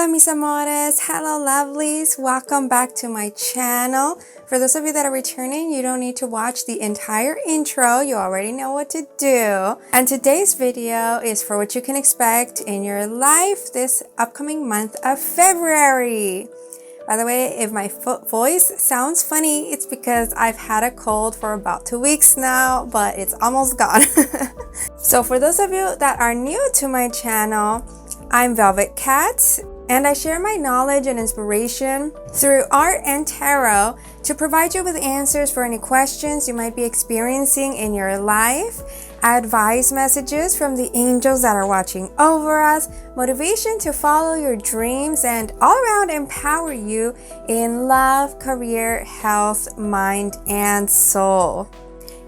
Hola mis amores, hello lovelies, welcome back to my channel. For those of you that are returning, you don't need to watch the entire intro, you already know what to do. And today's video is for what you can expect in your life this upcoming month of February. By the way, if my voice sounds funny, it's because I've had a cold for about 2 weeks now, but it's almost gone. So for those of you that are new to my channel, I'm Velvet Cat, and I share my knowledge and inspiration through art and tarot to provide you with answers for any questions you might be experiencing in your life, advice messages from the angels that are watching over us, motivation to follow your dreams, and all around empower you in love, career, health, mind, and soul.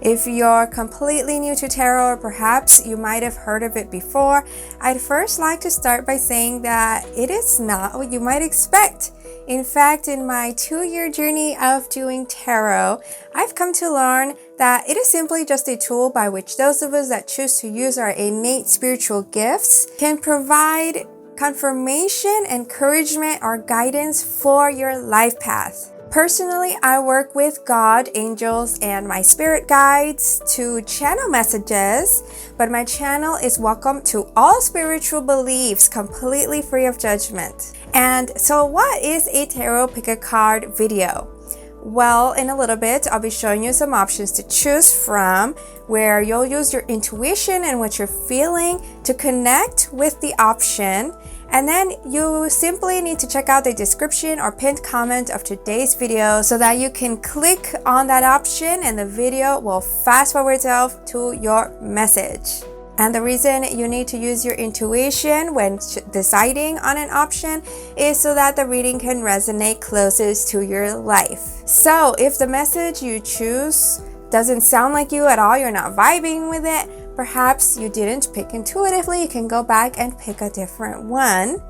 If you're completely new to tarot, or perhaps you might have heard of it before, I'd first like to start by saying that it is not what you might expect. In fact, in my 2-year journey of doing tarot, I've come to learn that it is simply just a tool by which those of us that choose to use our innate spiritual gifts can provide confirmation, encouragement, or guidance for your life path. Personally, I work with God, angels, and my spirit guides to channel messages, but my channel is welcome to all spiritual beliefs, completely free of judgment. And so what is a tarot pick a card video? Well, in a little bit, I'll be showing you some options to choose from where you'll use your intuition and what you're feeling to connect with the option. And then you simply need to check out the description or pinned comment of today's video so that you can click on that option and the video will fast forward itself to your message. And the reason you need to use your intuition when deciding on an option is so that the reading can resonate closest to your life. So if the message you choose doesn't sound like you at all, you're not vibing with it, perhaps you didn't pick intuitively, you can go back and pick a different one.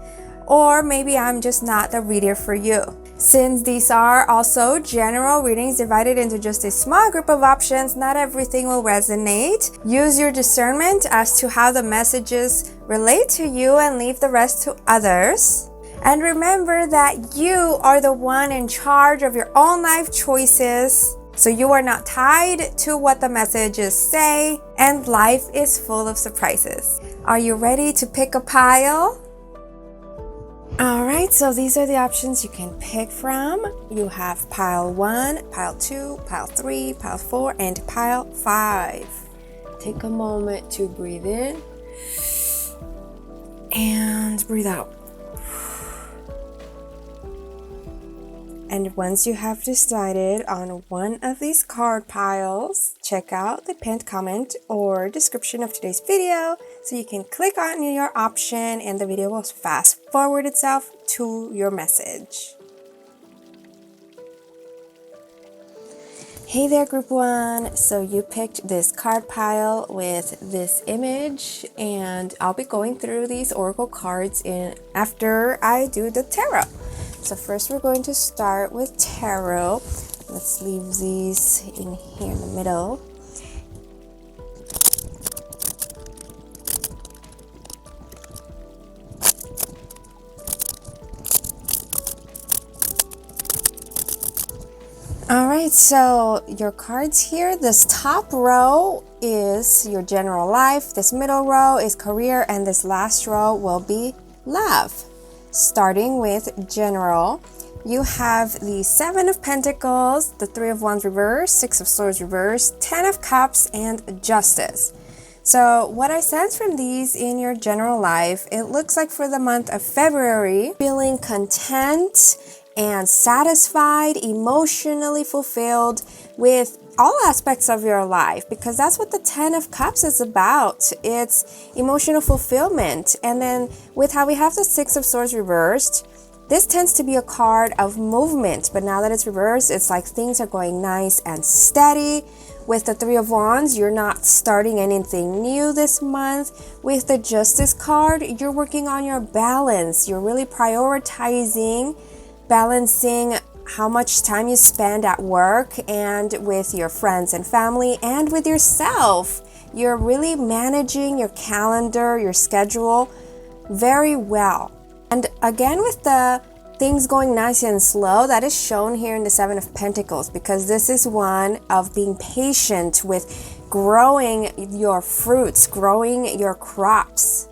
Or maybe I'm just not the reader for you. Since these are also general readings divided into just a small group of options, not everything will resonate. Use your discernment as to how the messages relate to you and leave the rest to others. And remember that you are the one in charge of your own life choices. So you are not tied to what the messages say, and life is full of surprises. Are you ready to pick a pile? Alright, so these are the options you can pick from. You have pile 1, pile 2, pile 3, pile 4, and pile 5. Take a moment to breathe in and breathe out. And once you have decided on one of these card piles, check out the pinned comment or description of today's video so you can click on your option and the video will fast forward itself to your message. Hey there group 1, so you picked this card pile with this image and I'll be going through these oracle cards after I do the tarot. So first we're going to start with tarot. Let's leave these in here in the middle. Alright, so your cards here, this top row is your general life, this middle row is career, and this last row will be love. Starting with general, you have the 7 of Pentacles, the 3 of Wands reversed, 6 of Swords reversed, 10 of Cups, and Justice. So what I sense from these in your general life, it looks like for the month of February, feeling content and satisfied, emotionally fulfilled with all aspects of your life, because that's what the 10 of Cups is about. It's emotional fulfillment. And then with how we have the 6 of Swords reversed, this tends to be a card of movement, but now that it's reversed, it's like things are going nice and steady. With the 3 of Wands, you're not starting anything new this month. With the Justice card, you're working on your balance. You're really prioritizing, balancing how much time you spend at work and with your friends and family and with yourself. You're really managing your calendar, your schedule very well. And again, with the things going nice and slow, that is shown here in the Seven of Pentacles, because this is one of being patient with growing your fruits, growing your crops.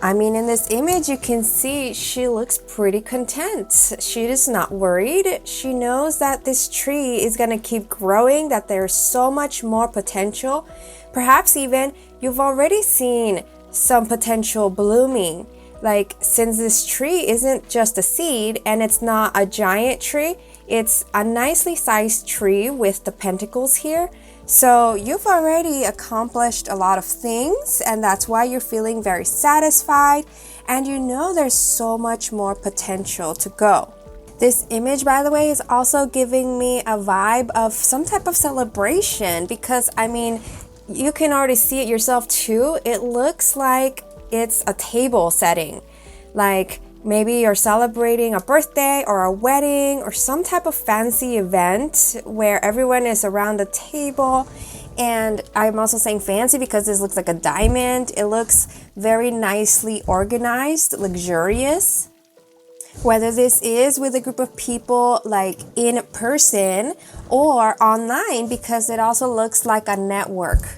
I mean, in this image, you can see she looks pretty content. She is not worried. She knows that this tree is going to keep growing, that there's so much more potential. Perhaps even you've already seen some potential blooming. Like, since this tree isn't just a seed and it's not a giant tree, it's a nicely sized tree with the pentacles here. So you've already accomplished a lot of things, and that's why you're feeling very satisfied, and you know there's so much more potential to go. This image, by the way, is also giving me a vibe of some type of celebration, because I mean, you can already see it yourself too. It looks like it's a table setting, like maybe you're celebrating a birthday or a wedding or some type of fancy event where everyone is around the table. And I'm also saying fancy because this looks like a diamond. It looks very nicely organized, luxurious. Whether this is with a group of people like in person or online, because it also looks like a network.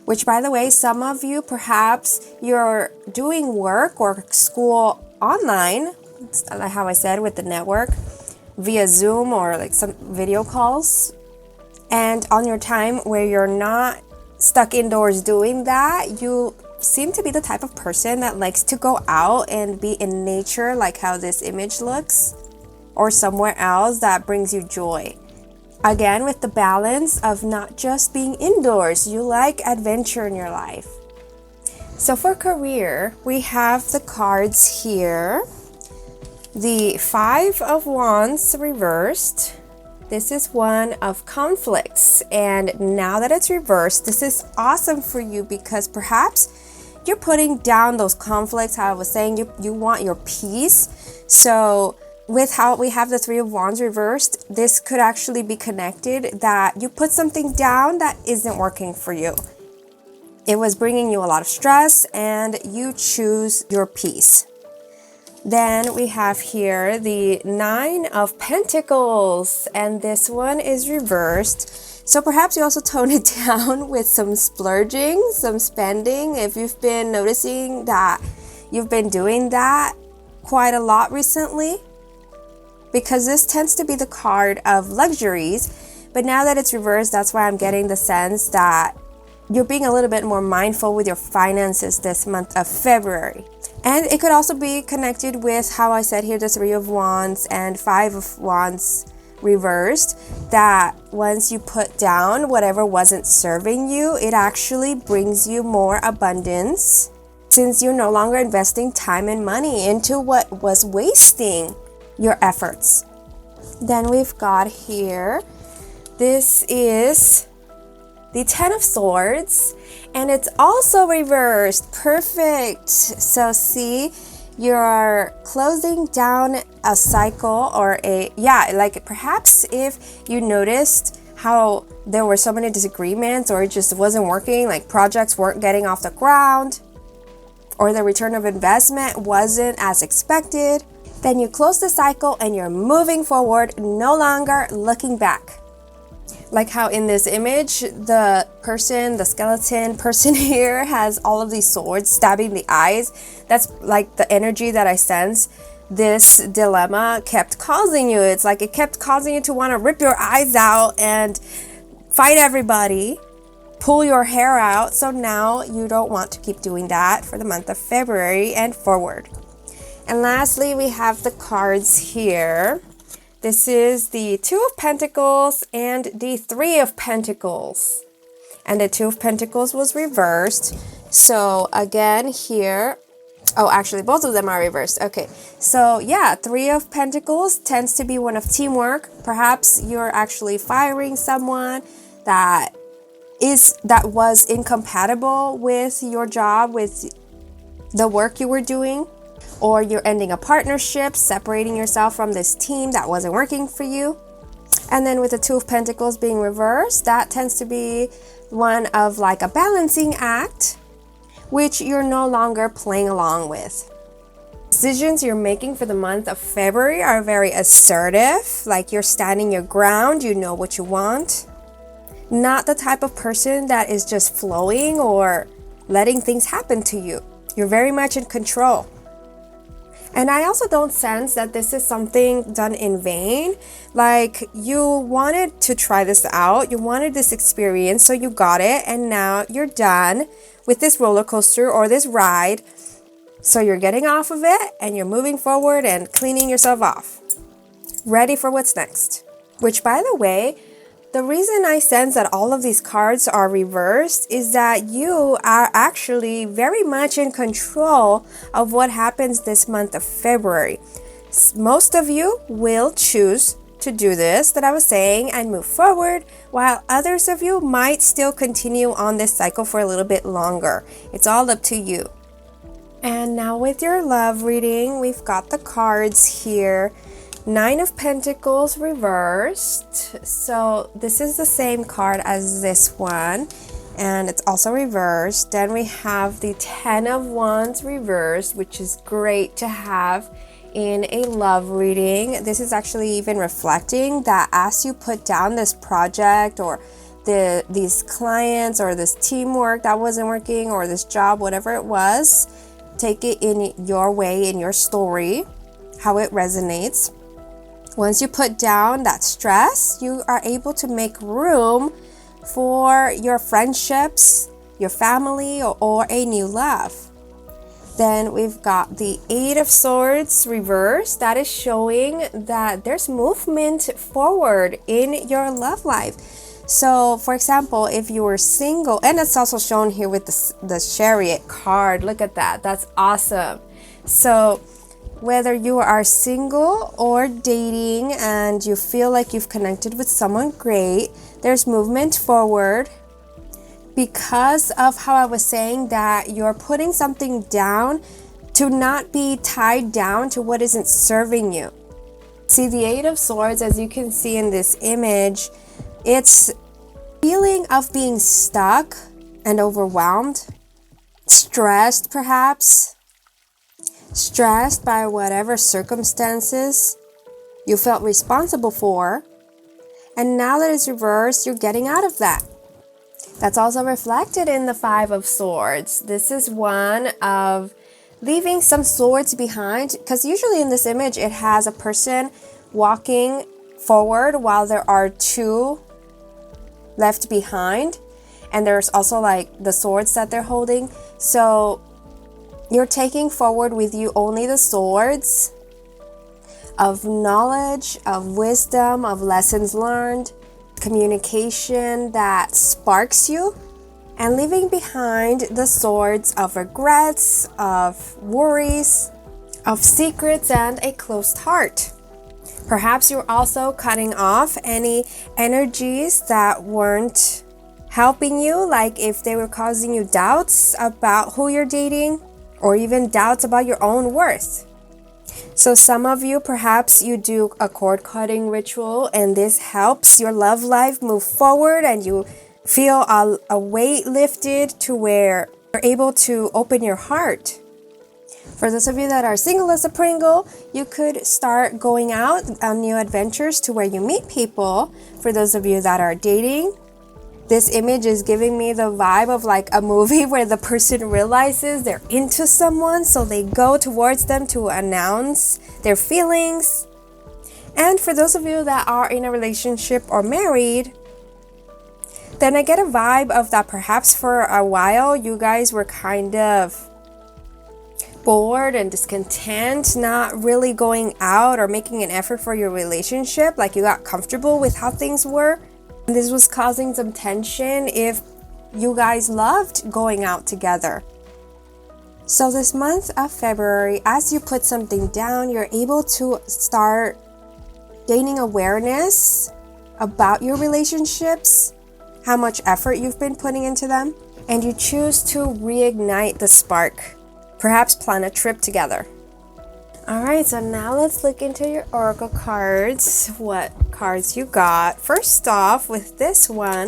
Which, by the way, some of you, perhaps you're doing work or school online, like how I said with the network, via Zoom or like some video calls. And on your time where you're not stuck indoors doing that, you seem to be the type of person that likes to go out and be in nature, like how this image looks, or somewhere else that brings you joy. Again, with the balance of not just being indoors, you like adventure in your life. So for career, we have the cards here. The Five of Wands reversed. This is one of conflicts. And now that it's reversed, this is awesome for you because perhaps you're putting down those conflicts. How I was saying, you want your peace. So with how we have the Three of Wands reversed, this could actually be connected that you put something down that isn't working for you. It was bringing you a lot of stress and you choose your peace. Then we have here the Nine of Pentacles, and this one is reversed. So perhaps you also tone it down with some splurging, some spending. If you've been noticing that you've been doing that quite a lot recently, because this tends to be the card of luxuries. But now that it's reversed, that's why I'm getting the sense that you're being a little bit more mindful with your finances this month of February. And it could also be connected with how I said here, the Three of Wands and Five of Wands reversed, that once you put down whatever wasn't serving you, it actually brings you more abundance, since you're no longer investing time and money into what was wasting your efforts. Then we've got here, this is the Ten of Swords, and it's also reversed. Perfect. So see, you're closing down a cycle or like perhaps if you noticed how there were so many disagreements or it just wasn't working, like projects weren't getting off the ground or the return of investment wasn't as expected, then you close the cycle and you're moving forward, no longer looking back. Like how in this image, the skeleton person here has all of these swords stabbing the eyes. That's like the energy that I sense this dilemma kept causing you. It's like it kept causing you to want to rip your eyes out and fight everybody, pull your hair out. So now you don't want to keep doing that for the month of February and forward. And lastly, we have the cards here. This is the Two of Pentacles and the Three of Pentacles. And the Two of Pentacles was reversed. So again here, oh, actually both of them are reversed. Okay, so yeah, Three of Pentacles tends to be one of teamwork. Perhaps you're actually firing someone that was incompatible with your job, with the work you were doing. Or you're ending a partnership, separating yourself from this team that wasn't working for you. And then with the Two of Pentacles being reversed, that tends to be one of like a balancing act, which you're no longer playing along with. Decisions you're making for the month of February are very assertive, like you're standing your ground, you know what you want. Not the type of person that is just flowing or letting things happen to you. You're very much in control. And I also don't sense that this is something done in vain. Like you wanted to try this out, you wanted this experience, so you got it, and now you're done with this roller coaster or this ride. So you're getting off of it and you're moving forward and cleaning yourself off. Ready for what's next. Which, by the way, the reason I sense that all of these cards are reversed is that you are actually very much in control of what happens this month of February. Most of you will choose to do this that I was saying and move forward, while others of you might still continue on this cycle for a little bit longer. It's all up to you. And now with your love reading, we've got the cards here. 9 of Pentacles reversed. So this is the same card as this one, and it's also reversed. Then we have the 10 of Wands reversed, which is great to have in a love reading. This is actually even reflecting that as you put down this project or these clients or this teamwork that wasn't working or this job, whatever it was, take it in your way, in your story, how it resonates. Once you put down that stress, you are able to make room for your friendships, your family, or a new love. Then we've got the 8 of Swords reversed. That is showing that there's movement forward in your love life. So, for example, if you were single, and it's also shown here with the Chariot card. Look at that. That's awesome. So, whether you are single or dating and you feel like you've connected with someone great, there's movement forward because of how I was saying that you're putting something down to not be tied down to what isn't serving you. See, the 8 of Swords, as you can see in this image, it's feeling of being stuck and overwhelmed, stressed perhaps, stressed by whatever circumstances you felt responsible for, and now that it's reversed, you're getting out of that. That's also reflected in the 5 of Swords. This is one of leaving some swords behind, because usually in this image it has a person walking forward while there are 2 left behind, and there's also like the swords that they're holding. So you're taking forward with you only the swords of knowledge, of wisdom, of lessons learned, communication that sparks you, and leaving behind the swords of regrets, of worries, of secrets, and a closed heart. Perhaps you're also cutting off any energies that weren't helping you, like if they were causing you doubts about who you're dating, or even doubts about your own worth. So some of you, perhaps you do a cord cutting ritual, and this helps your love life move forward and you feel a weight lifted to where you're able to open your heart. For those of you that are single as a Pringle, you could start going out on new adventures to where you meet people. For those of you that are dating, this image is giving me the vibe of like a movie where the person realizes they're into someone, so they go towards them to announce their feelings. And for those of you that are in a relationship or married, then I get a vibe of that perhaps for a while you guys were kind of bored and discontent, not really going out or making an effort for your relationship, like you got comfortable with how things were. This was causing some tension if you guys loved going out together. So this month of February, as you put something down, you're able to start gaining awareness about your relationships, how much effort you've been putting into them, and you choose to reignite the spark. Perhaps plan a trip together. Alright, so now let's look into your oracle cards, what cards you got. First off, with this one,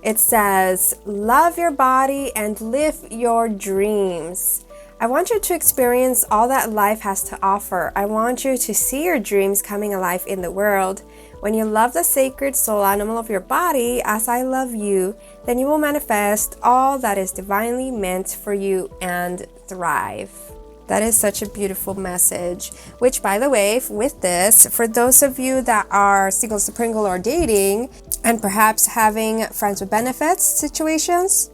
it says, love your body and live your dreams. I want you to experience all that life has to offer. I want you to see your dreams coming alive in the world. When you love the sacred soul animal of your body as I love you, then you will manifest all that is divinely meant for you and thrive. That is such a beautiful message, which, by the way, with this, for those of you that are single, pringle, or dating, and perhaps having friends with benefits situations,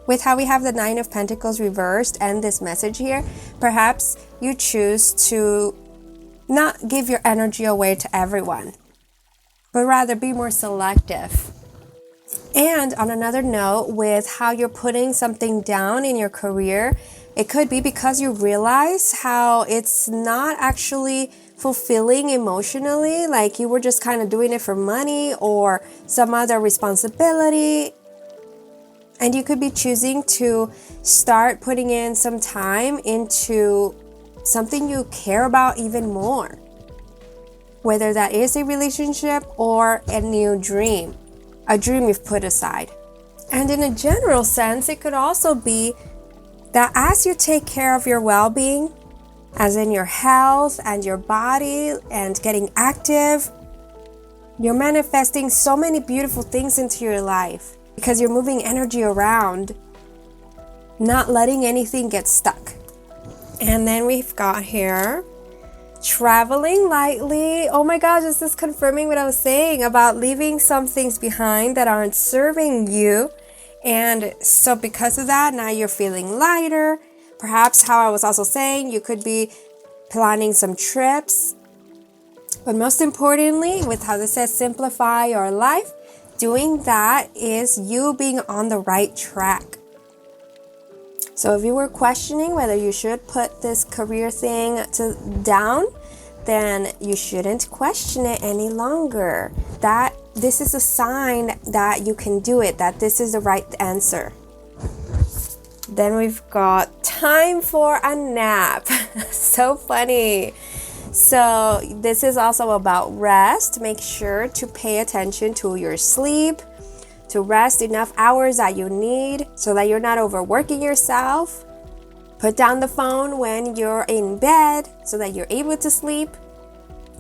with how we have the Nine of Pentacles reversed and this message here, perhaps you choose to not give your energy away to everyone, but rather be more selective. And on another note, with how you're putting something down in your career, it could be because you realize how it's not actually fulfilling emotionally, like you were just kind of doing it for money or some other responsibility. And you could be choosing to start putting in some time into something you care about even more, whether that is a relationship or a new dream, a dream you've put aside. And in a general sense, it could also be that as you take care of your well-being, as in your health and your body and getting active, you're manifesting so many beautiful things into your life because you're moving energy around, not letting anything get stuck. And then we've got here, traveling lightly. Oh my gosh, this is confirming what I was saying about leaving some things behind that aren't serving you. And so because of that, now you're feeling lighter. Perhaps how I was also saying, you could be planning some trips. But most importantly, with how this says simplify your life, doing that is you being on the right track. So if you were questioning whether you should put this career thing down, then you shouldn't question it any longer. That this is a sign that you can do it, that this is the right answer. Then we've got time for a nap. So funny. So this is also about rest. Make sure to pay attention to your sleep, to rest enough hours that you need so that you're not overworking yourself. Put down the phone when you're in bed so that you're able to sleep.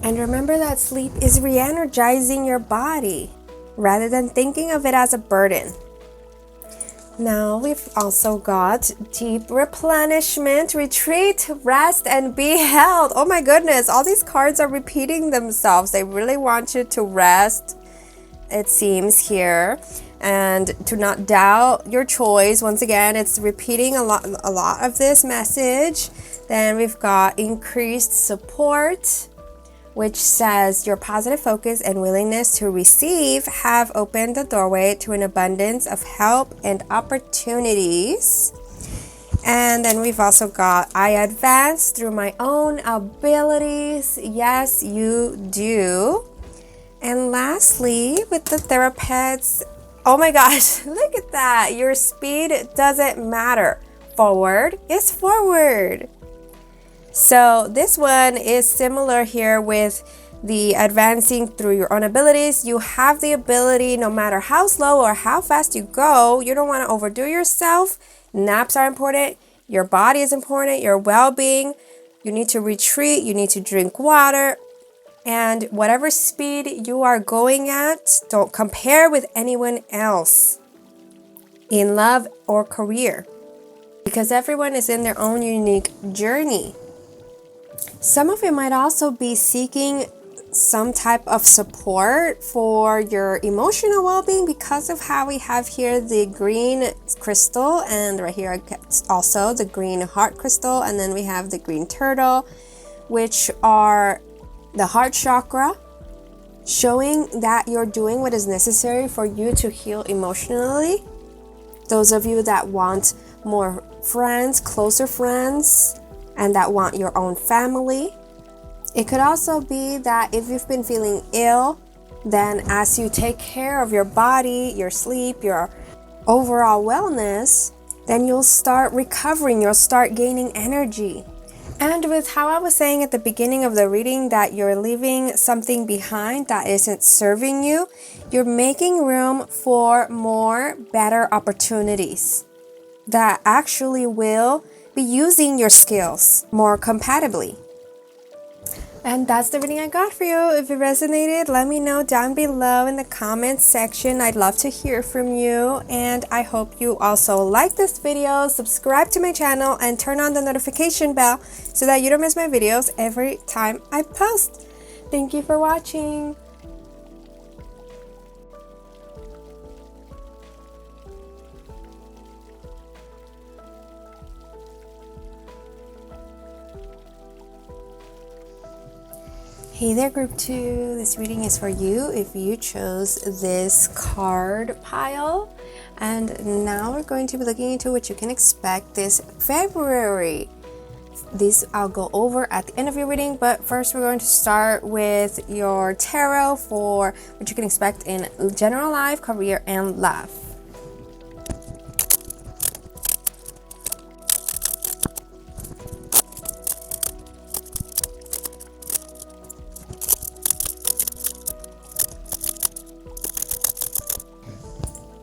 And remember that sleep is re-energizing your body rather than thinking of it as a burden. Now we've also got deep replenishment, retreat, rest, and be held. Oh my goodness, all these cards are repeating themselves. They really want you to rest, it seems here, and to not doubt your choice. Once again, it's repeating a lot of this message. Then we've got increased support, which says your positive focus and willingness to receive have opened the doorway to an abundance of help and opportunities. And then we've also got I advance through my own abilities. Yes, you do. And lastly, with the therapists, oh my gosh, look at that. Your speed doesn't matter. Forward is forward. So this one is similar here with the advancing through your own abilities. You have the ability, no matter how slow or how fast you go, you don't want to overdo yourself. Naps are important. Your body is important. Your well-being. You need to retreat. You need to drink water. And whatever speed you are going at, don't compare with anyone else in love or career, because everyone is in their own unique journey. Some of you might also be seeking some type of support for your emotional well-being because of how we have here the green crystal, and right here also the green heart crystal, and then we have the green turtle, which are the heart chakra, showing that you're doing what is necessary for you to heal emotionally. Those of you that want more friends, closer friends, and that want your own family. It could also be that if you've been feeling ill, then as you take care of your body, your sleep, your overall wellness, then you'll start recovering, you'll start gaining energy. And with how I was saying at the beginning of the reading that you're leaving something behind that isn't serving you, you're making room for more better opportunities that actually will be using your skills more compatibly. And that's the reading I got for you. If it resonated, let me know down below in the comments section. I'd love to hear from you. And I hope you also like this video, subscribe to my channel, and turn on the notification bell so that you don't miss my videos every time I post. Thank you for watching. Hey there, group 2. This reading is for you if you chose this card pile. And now we're going to be looking into what you can expect this February. These I'll go over at the end of your reading, but first we're going to start with your tarot for what you can expect in general life, career, and love.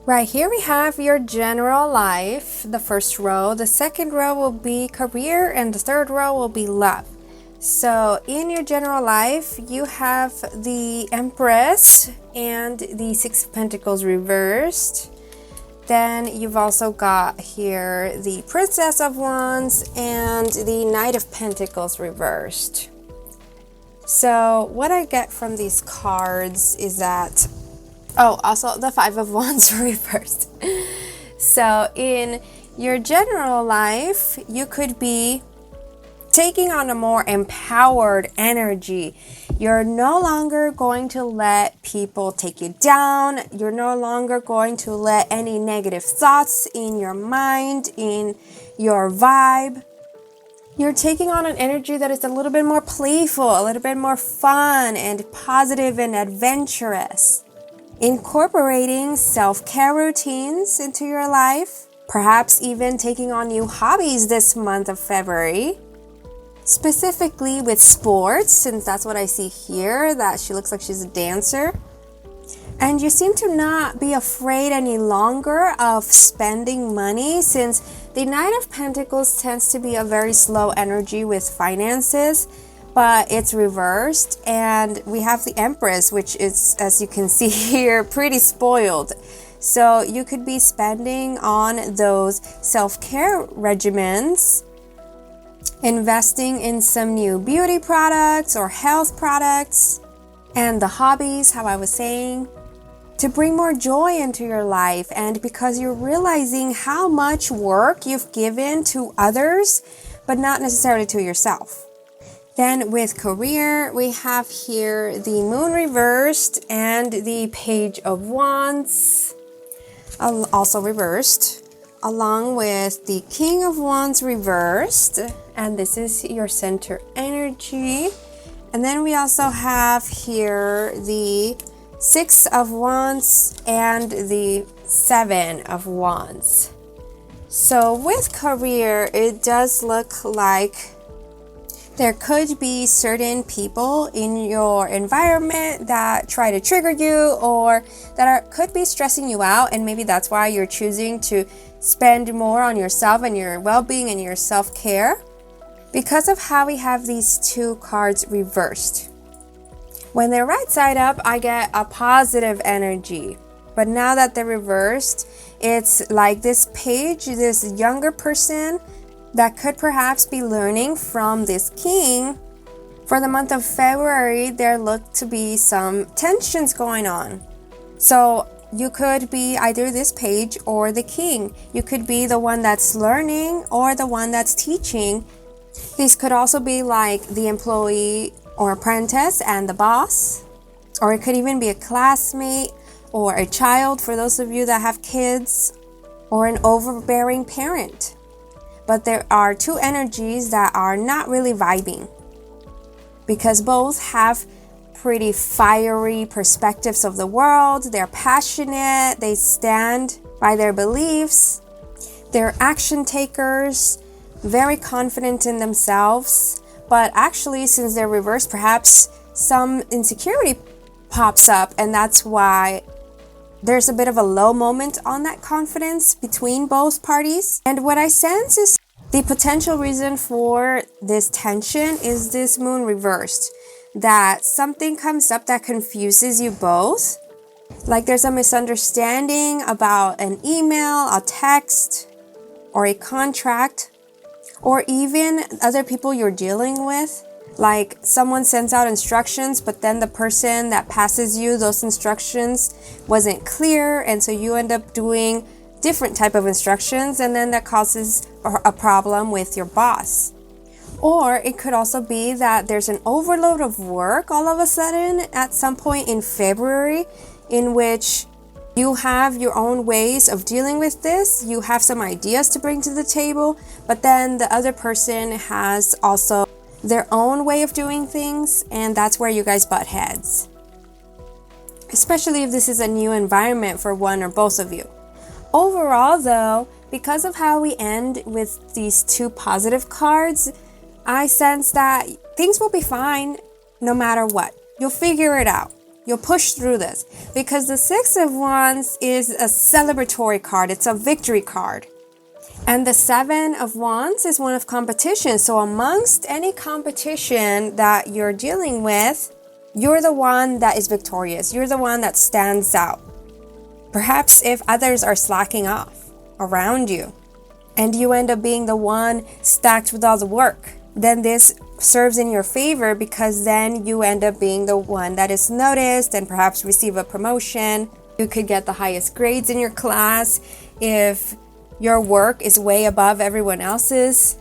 Right here we have your general life, the first row. The second row will be career and the third row will be love. So in your general life, you have the Empress and the Six of Pentacles reversed. Then you've also got here the Princess of Wands and the Knight of Pentacles reversed. So what I get from these cards is that also the Five of Wands reversed. So in your general life, you could be taking on a more empowered energy. You're no longer going to let people take you down. You're no longer going to let any negative thoughts in your mind, in your vibe. You're taking on an energy that is a little bit more playful, a little bit more fun and positive and adventurous. Incorporating self-care routines into your life, perhaps even taking on new hobbies this month of February, specifically with sports, since that's what I see here, that she looks like she's a dancer. And you seem to not be afraid any longer of spending money, since the Knight of Pentacles tends to be a very slow energy with finances, but it's reversed, and we have the Empress, which is, as you can see here, pretty spoiled. So you could be spending on those self-care regimens, investing in some new beauty products or health products, and the hobbies, how I was saying, to bring more joy into your life. And because you're realizing how much work you've given to others, but not necessarily to yourself. Then with career, we have here the Moon reversed and the Page of Wands also reversed, along with the King of Wands reversed, and this is your center energy. And then we also have here the Six of Wands and the Seven of Wands. So with career, it does look like there could be certain people in your environment that try to trigger you or that could be stressing you out, and maybe that's why you're choosing to spend more on yourself and your well-being and your self-care, because of how we have these two cards reversed. When they're right side up, I get a positive energy, but now that they're reversed, it's like this page, this younger person that could perhaps be learning from this king. For the month of February, there look to be some tensions going on. So you could be either this page or the king. You could be the one that's learning or the one that's teaching. These could also be like the employee or apprentice and the boss, or it could even be a classmate or a child for those of you that have kids, or an overbearing parent. But there are two energies that are not really vibing, because both have pretty fiery perspectives of the world. They're passionate, they stand by their beliefs, they're action takers, very confident in themselves. But actually, since they're reversed, perhaps some insecurity pops up, and that's why there's a bit of a low moment on that confidence between both parties. And what I sense is The potential reason for this tension is this moon reversed, that something comes up that confuses you both. Like there's a misunderstanding about an email, a text, or a contract, or even other people you're dealing with. Like someone sends out instructions, but then the person that passes you those instructions wasn't clear, and so you end up doing different type of instructions, and then that causes a problem with your boss. Or it could also be that there's an overload of work all of a sudden at some point in February, in which you have your own ways of dealing with this. You have some ideas to bring to the table, but then the other person has also their own way of doing things, and that's where you guys butt heads. Especially if this is a new environment for one or both of you. Overall though, because of how we end with these two positive cards, I sense that things will be fine no matter what. You'll figure it out. You'll push through this, because the Six of Wands is a celebratory card. It's a victory card. And the Seven of Wands is one of competition. So amongst any competition that you're dealing with, you're the one that is victorious. You're the one that stands out. Perhaps if others are slacking off around you and you end up being the one stacked with all the work, then this serves in your favor, because then you end up being the one that is noticed and perhaps receive a promotion. You could get the highest grades in your class if your work is way above everyone else's,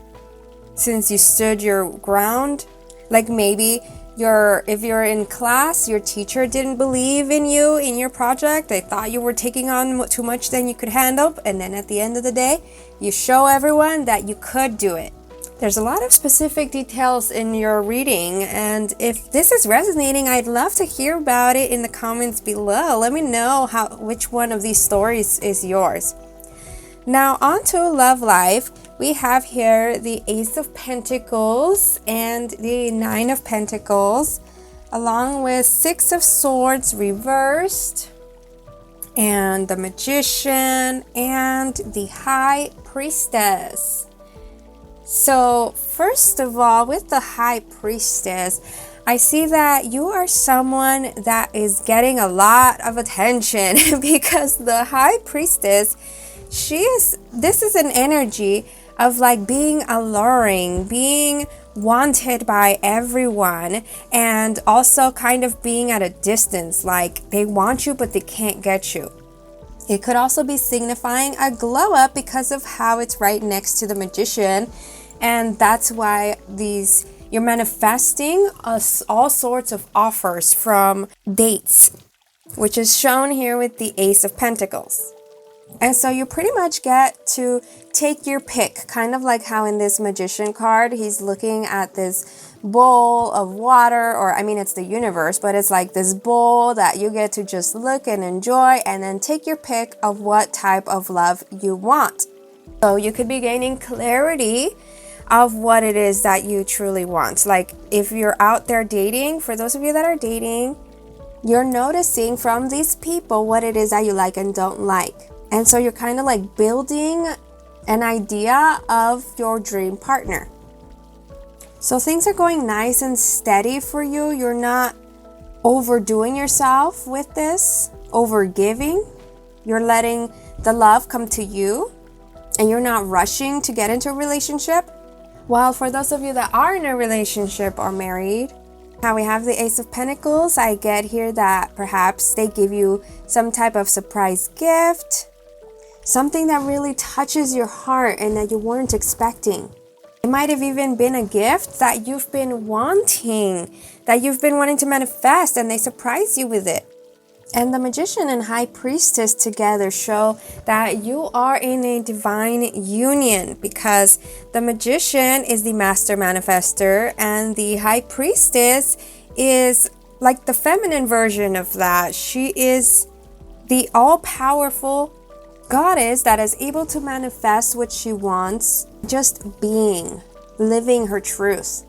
since you stood your ground. Like maybe if you're in class, your teacher didn't believe in you, in your project. They thought you were taking on too much than you could handle. And then at the end of the day, you show everyone that you could do it. There's a lot of specific details in your reading, and if this is resonating, I'd love to hear about it in the comments below. Let me know which one of these stories is yours. Now on to love life. We have here the Ace of Pentacles and the Nine of Pentacles, along with Six of Swords reversed, and the Magician, and the High Priestess. So first of all, with the High Priestess, I see that you are someone that is getting a lot of attention because the High Priestess, this is an energy of like being alluring, being wanted by everyone, and also kind of being at a distance, like they want you but they can't get you. It could also be signifying a glow up because of how it's right next to the Magician, and that's why you're manifesting all sorts of offers from dates, which is shown here with the Ace of Pentacles. And so you pretty much get to take your pick, kind of like how in this Magician card, he's looking at this bowl of water, or I mean, it's the universe, but it's like this bowl that you get to just look and enjoy, and then take your pick of what type of love you want. So you could be gaining clarity of what it is that you truly want. Like if you're out there dating, for those of you that are dating, you're noticing from these people what it is that you like and don't like. And so you're kind of like building an idea of your dream partner. So things are going nice and steady for you. You're not overdoing yourself with this, overgiving. You're letting the love come to you, and you're not rushing to get into a relationship. While for those of you that are in a relationship or married, now we have the Ace of Pentacles. I get here that perhaps they give you some type of surprise gift, something that really touches your heart and that you weren't expecting. It might have even been a gift that you've been wanting, to manifest, and they surprise you with it. And the Magician and High Priestess together show that you are in a divine union, because the Magician is the master manifester and the High Priestess is like the feminine version of that. She is the all-powerful goddess that is able to manifest what she wants, just being, living her truth,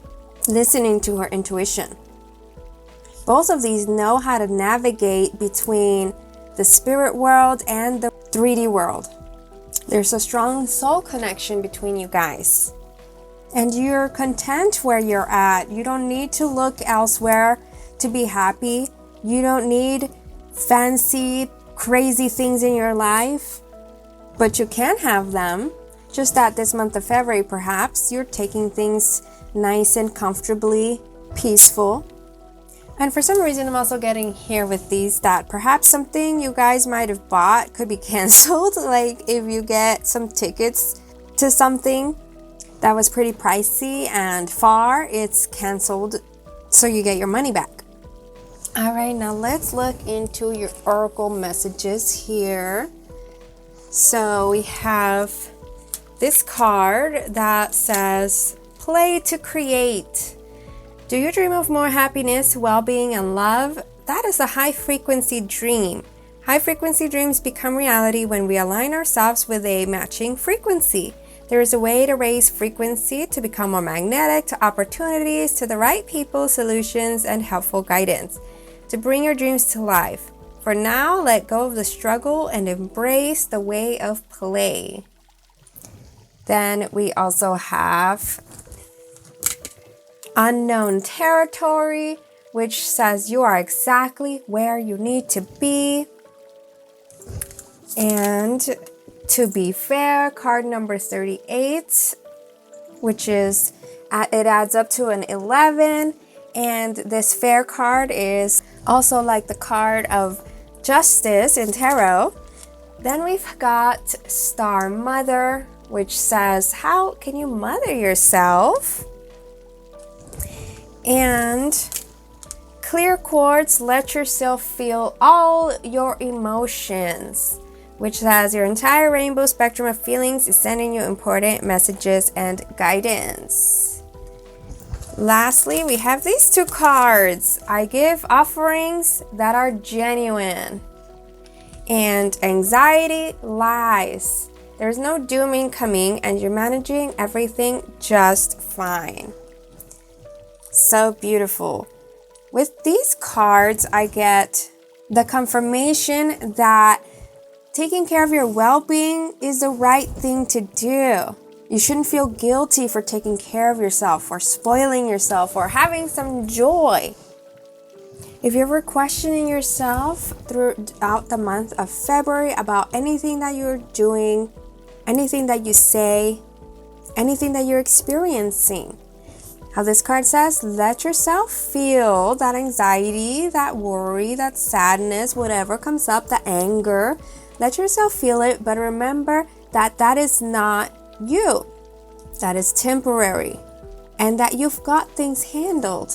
listening to her intuition. Both of these know how to navigate between the spirit world and the 3D world. There's a strong soul connection between you guys. And you're content where you're at. You don't need to look elsewhere to be happy. You don't need fancy, crazy things in your life. But you can have them. Just that this month of February, perhaps, you're taking things nice and comfortably peaceful. And for some reason, I'm also getting here with these that perhaps something you guys might have bought could be canceled. Like if you get some tickets to something that was pretty pricey and far, it's canceled, so you get your money back. All right, now let's look into your oracle messages here. So we have this card that says, play to create. Do you dream of more happiness, well-being, and love? That is a high-frequency dream. High-frequency dreams become reality when we align ourselves with a matching frequency. There is a way to raise frequency to become more magnetic to opportunities, to the right people, solutions, and helpful guidance to bring your dreams to life. For now, let go of the struggle and embrace the way of play. Then we also have unknown territory, which says you are exactly where you need to be. And to be fair, card number 38, which is, it adds up to an 11. And this fair card is also like the card of justice in tarot. Then we've got Star Mother, which says, how can you mother yourself? And Clear Quartz, let yourself feel all your emotions, which says your entire rainbow spectrum of feelings is sending you important messages and guidance. Lastly, we have these two cards. I give offerings that are genuine. And anxiety lies. There's no dooming coming, and you're managing everything just fine. So beautiful. With these cards, I get the confirmation that taking care of your well-being is the right thing to do. You shouldn't feel guilty for taking care of yourself, or spoiling yourself, or having some joy. If you're ever questioning yourself throughout the month of February about anything that you're doing, anything that you say, anything that you're experiencing, how this card says, let yourself feel that anxiety, that worry, that sadness, whatever comes up, the anger. Let yourself feel it, but remember that that is not you. That is temporary, and that you've got things handled.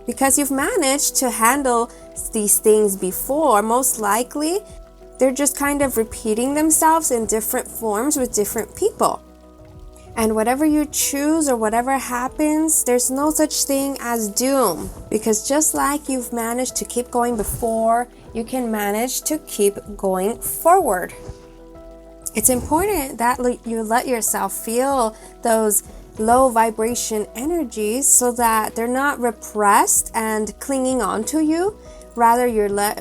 Because you've managed to handle these things before, most likely they're just kind of repeating themselves in different forms with different people. And whatever you choose or whatever happens, there's no such thing as doom. Because just like you've managed to keep going before, you can manage to keep going forward. It's important that you let yourself feel those low vibration energies so that they're not repressed and clinging on to you. Rather,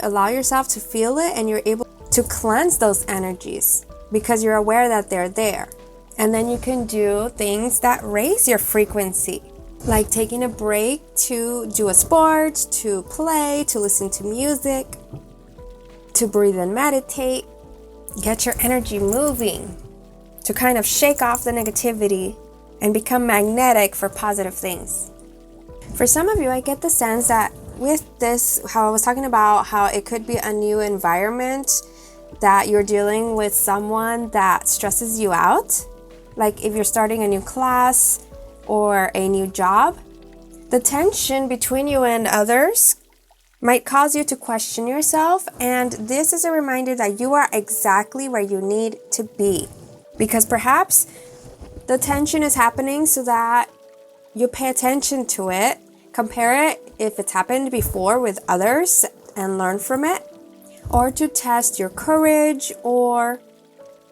allow yourself to feel it, and you're able to cleanse those energies because you're aware that they're there. And then you can do things that raise your frequency, like taking a break to do a sport, to play, to listen to music, to breathe and meditate. Get your energy moving to kind of shake off the negativity and become magnetic for positive things. For some of you, I get the sense that with this, how I was talking about how it could be a new environment, that you're dealing with someone that stresses you out. Like if you're starting a new class or a new job, the tension between you and others might cause you to question yourself. And this is a reminder that you are exactly where you need to be. Because perhaps the tension is happening so that you pay attention to it, compare it if it's happened before with others and learn from it, or to test your courage or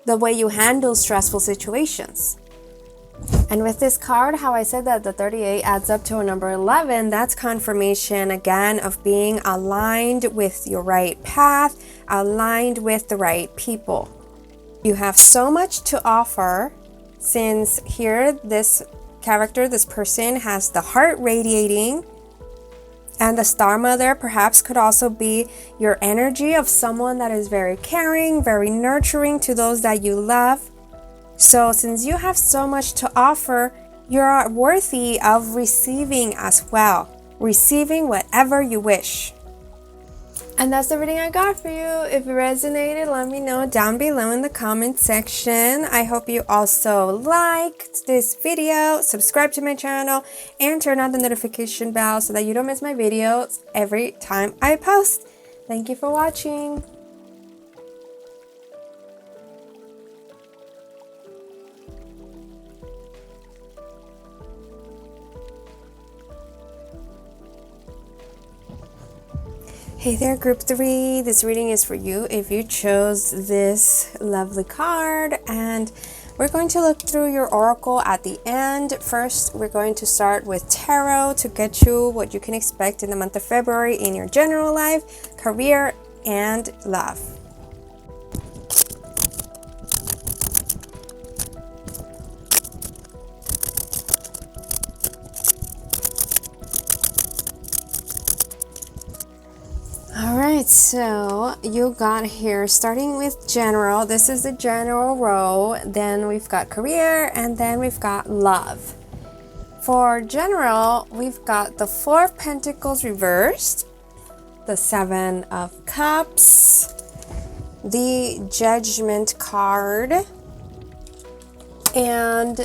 the way you handle stressful situations. And with this card, how I said that the 38 adds up to a number 11, that's confirmation again of being aligned with your right path, aligned with the right people. You have so much to offer, since here this character, this person has the heart radiating, and the Star Mother perhaps could also be your energy of someone that is very caring, very nurturing to those that you love. So since you have so much to offer, you're worthy of receiving as well, receiving whatever you wish. And that's everything I got for you. If it resonated, let me know down below in the comment section. I hope you also liked this video, subscribe to my channel, and turn on the notification bell so that you don't miss my videos every time I post. Thank you for watching. Hey there, group 3. This reading is for you if you chose this lovely card, and we're going to look through your oracle at the end. First, we're going to start with tarot to get you what you can expect in the month of February in your general life, career, and love. Alright, so you got here starting with general. This is the general row. Then we've got career, and then we've got love. For general, we've got the 4 of Pentacles reversed, the 7 of Cups, the Judgment card, and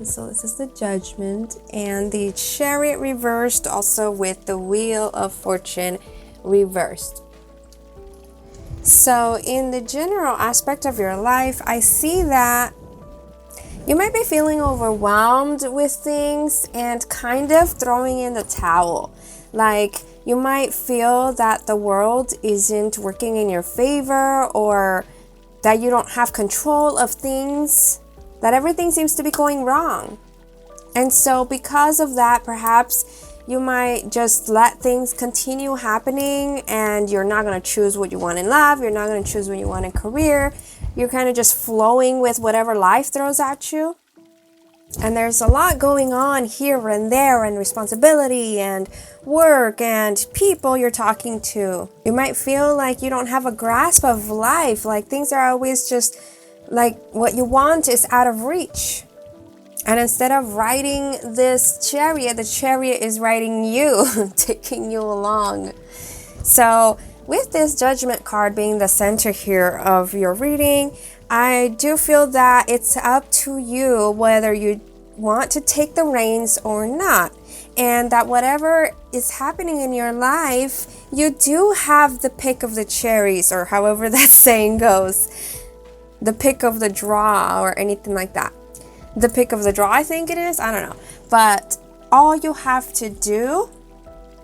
so this is the Judgment, and the Chariot reversed, also with the Wheel of Fortune reversed. So in the general aspect of your life, I see that you might be feeling overwhelmed with things and kind of throwing in the towel. Like you might feel that the world isn't working in your favor, or that you don't have control of things, that everything seems to be going wrong. And so because of that, perhaps you might just let things continue happening, and you're not going to choose what you want in love, you're not going to choose what you want in career. You're kind of just flowing with whatever life throws at you. And there's a lot going on here and there, and responsibility and work and people you're talking to. You might feel like you don't have a grasp of life, like things are always just like what you want is out of reach. And instead of riding this chariot, the chariot is riding you, taking you along. So with this Judgment card being the center here of your reading, I do feel that it's up to you whether you want to take the reins or not. And that whatever is happening in your life, you do have the pick of the cherries, or however that saying goes. The pick of the draw, or anything like that. The pick of the draw, I think it is. I don't know. But all you have to do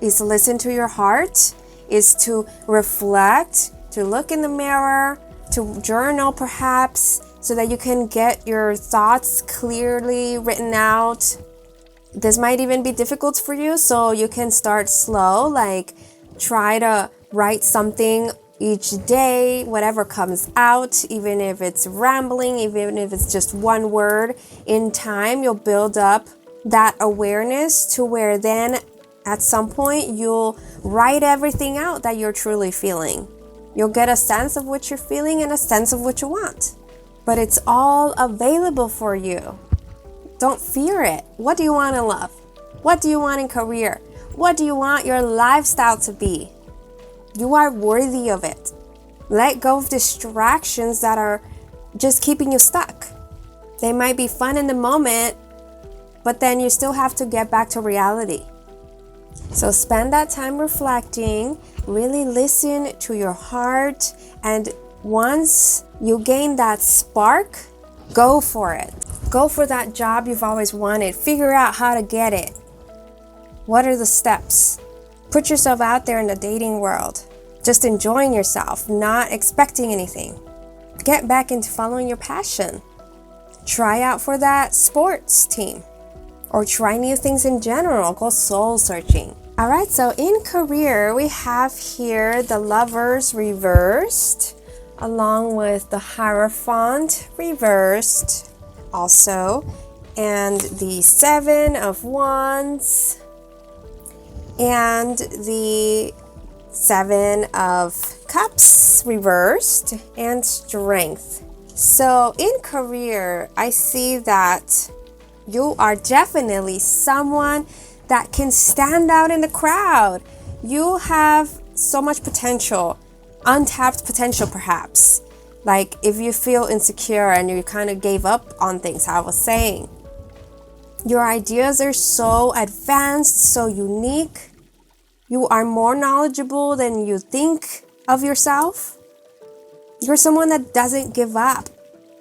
is listen to your heart, is to reflect, to look in the mirror, to journal perhaps, so that you can get your thoughts clearly written out. This might even be difficult for you, so you can start slow, like try to write something each day, whatever comes out, even if it's rambling, even if it's just one word. In time, you'll build up that awareness to where then at some point you'll write everything out that you're truly feeling. You'll get a sense of what you're feeling and a sense of what you want. But it's all available for you. Don't fear it. What do you want in love? What do you want in career? What do you want your lifestyle to be? You are worthy of it. Let go of distractions that are just keeping you stuck. They might be fun in the moment, but then you still have to get back to reality. So spend that time reflecting, really listen to your heart, and once you gain that spark, go for it. Go for that job you've always wanted. Figure out how to get it. What are the steps? Put yourself out there in the dating world. Just enjoying yourself, not expecting anything. Get back into following your passion. Try out for that sports team. Or try new things in general. Go soul searching. Alright, so in career, we have here the Lovers reversed. along with the Hierophant reversed also, and the Seven of Wands, and the Seven of Cups reversed, and Strength. So in career, I see that you are definitely someone that can stand out in the crowd. You have so much potential, untapped potential perhaps. Like if you feel insecure and you kind of gave up on things, I was saying. Your ideas are so advanced, so unique. You are more knowledgeable than you think of yourself. You're someone that doesn't give up.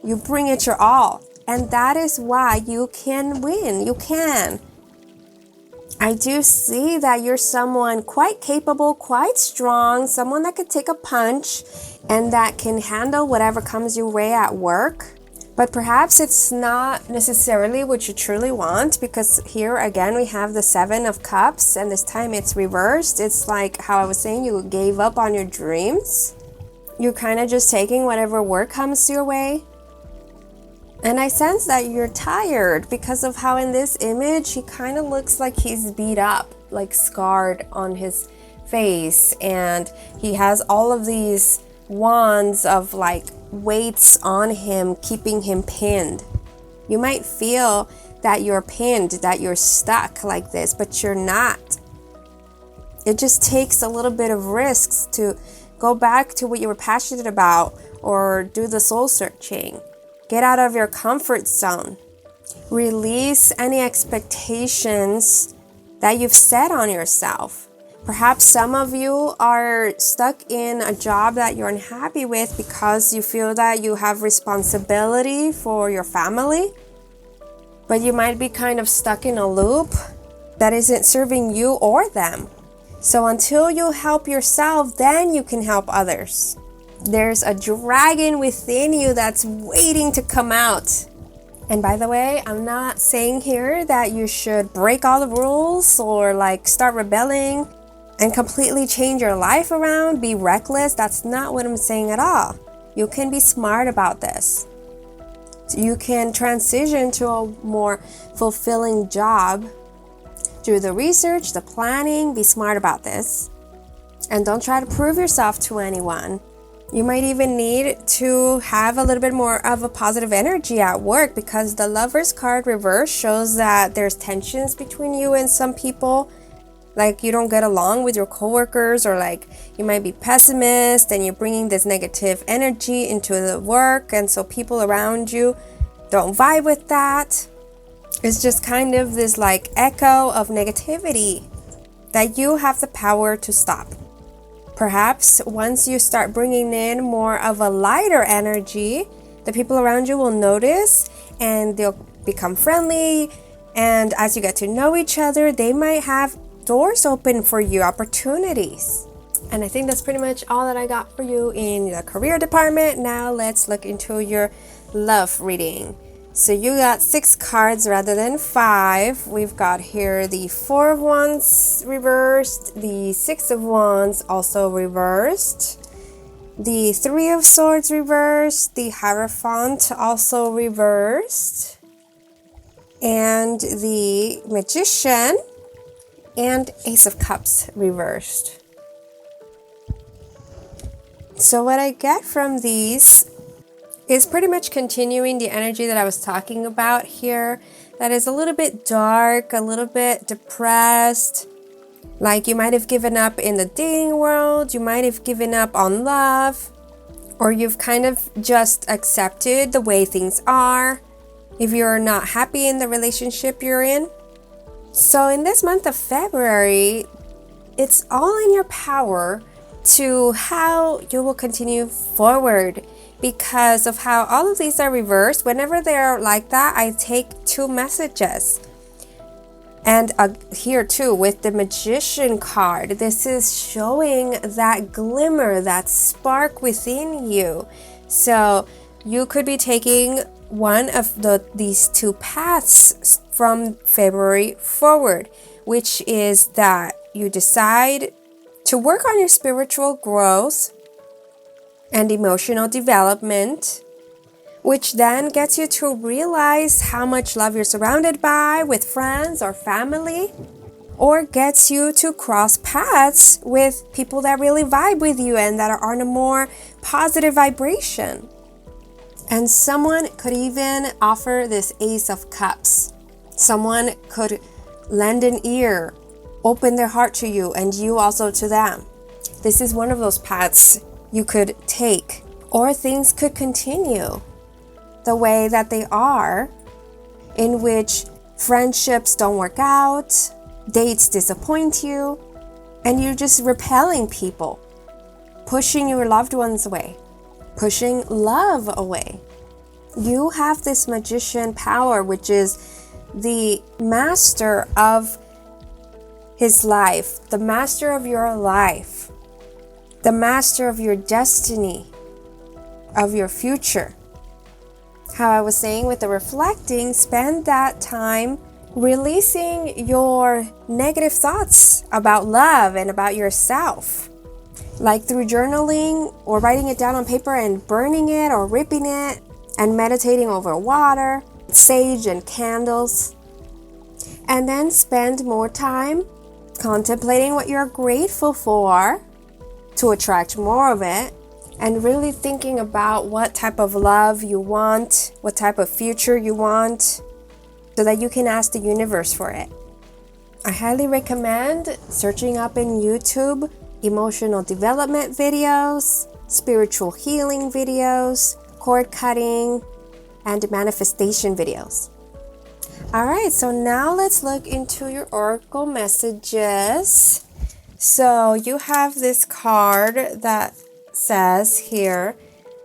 You bring it your all. And that is why you can win. You can. I do see that you're someone quite capable, quite strong, someone that could take a punch and that can handle whatever comes your way at work. But perhaps it's not necessarily what you truly want, because here again we have the Seven of Cups, and this time it's reversed. It's like how I was saying, you gave up on your dreams. You're kind of just taking whatever work comes your way. And I sense that you're tired because of how in this image he kind of looks like he's beat up, like scarred on his face, and he has all of these wands of like weights on him, keeping him pinned. You might feel that you're pinned, that you're stuck like this, but you're not. It just takes a little bit of risks to go back to what you were passionate about or do the soul searching. Get out of your comfort zone. Release any expectations that you've set on yourself. Perhaps some of you are stuck in a job that you're unhappy with because you feel that you have responsibility for your family, but you might be kind of stuck in a loop that isn't serving you or them. So until you help yourself, then you can help others. There's a dragon within you that's waiting to come out. And by the way, I'm not saying here that you should break all the rules or like start rebelling and completely change your life around, be reckless. That's not what I'm saying at all. You can be smart about this. You can transition to a more fulfilling job. Do the research, the planning, be smart about this. And don't try to prove yourself to anyone. You might even need to have a little bit more of a positive energy at work, because the Lover's card reverse shows that there's tensions between you and some people. Like you don't get along with your coworkers, or like you might be pessimist and you're bringing this negative energy into the work, and so people around you don't vibe with that. It's just kind of this like echo of negativity that you have the power to stop. Perhaps once you start bringing in more of a lighter energy, the people around you will notice and they'll become friendly. And as you get to know each other, they might have doors open for you, opportunities. And I think that's pretty much all that I got for you in the career department. Now let's look into your love reading. So you got 6 cards rather than 5. We've got here the 4 of Wands reversed, the 6 of Wands also reversed, the 3 of Swords reversed, the Hierophant also reversed, and the Magician and Ace of Cups reversed. So what I get from these is pretty much continuing the energy that I was talking about here, that is a little bit dark, a little bit depressed. Like you might have given up in the dating world, you might have given up on love, or you've kind of just accepted the way things are if you're not happy in the relationship you're in. So in this month of February, it's all in your power to how you will continue forward, because of how all of these are reversed. Whenever they're like that, I take 2 messages. And here too, with the Magician card, this is showing that glimmer, that spark within you. So you could be taking one of these 2 paths from February forward, which is that you decide to work on your spiritual growth, and emotional development, which then gets you to realize how much love you're surrounded by with friends or family, or gets you to cross paths with people that really vibe with you and that are on a more positive vibration. And someone could even offer this Ace of Cups. Someone could lend an ear, open their heart to you, and you also to them. This is one of those paths you could take. Or things could continue the way that they are, in which friendships don't work out, dates disappoint you, and you're just repelling people, pushing your loved ones away, pushing love away. You have this magician power, which is the master of his life, the master of your life, the master of your destiny, of your future. How I was saying with the reflecting, spend that time releasing your negative thoughts about love and about yourself, like through journaling or writing it down on paper and burning it or ripping it and meditating over water, sage and candles. And then spend more time contemplating what you're grateful for to attract more of it, and really thinking about what type of love you want, what type of future you want, so that you can ask the universe for it. I highly recommend searching up in YouTube emotional development videos, spiritual healing videos, cord cutting, and manifestation videos. Alright, so now let's look into your oracle messages. So you have this card that says here,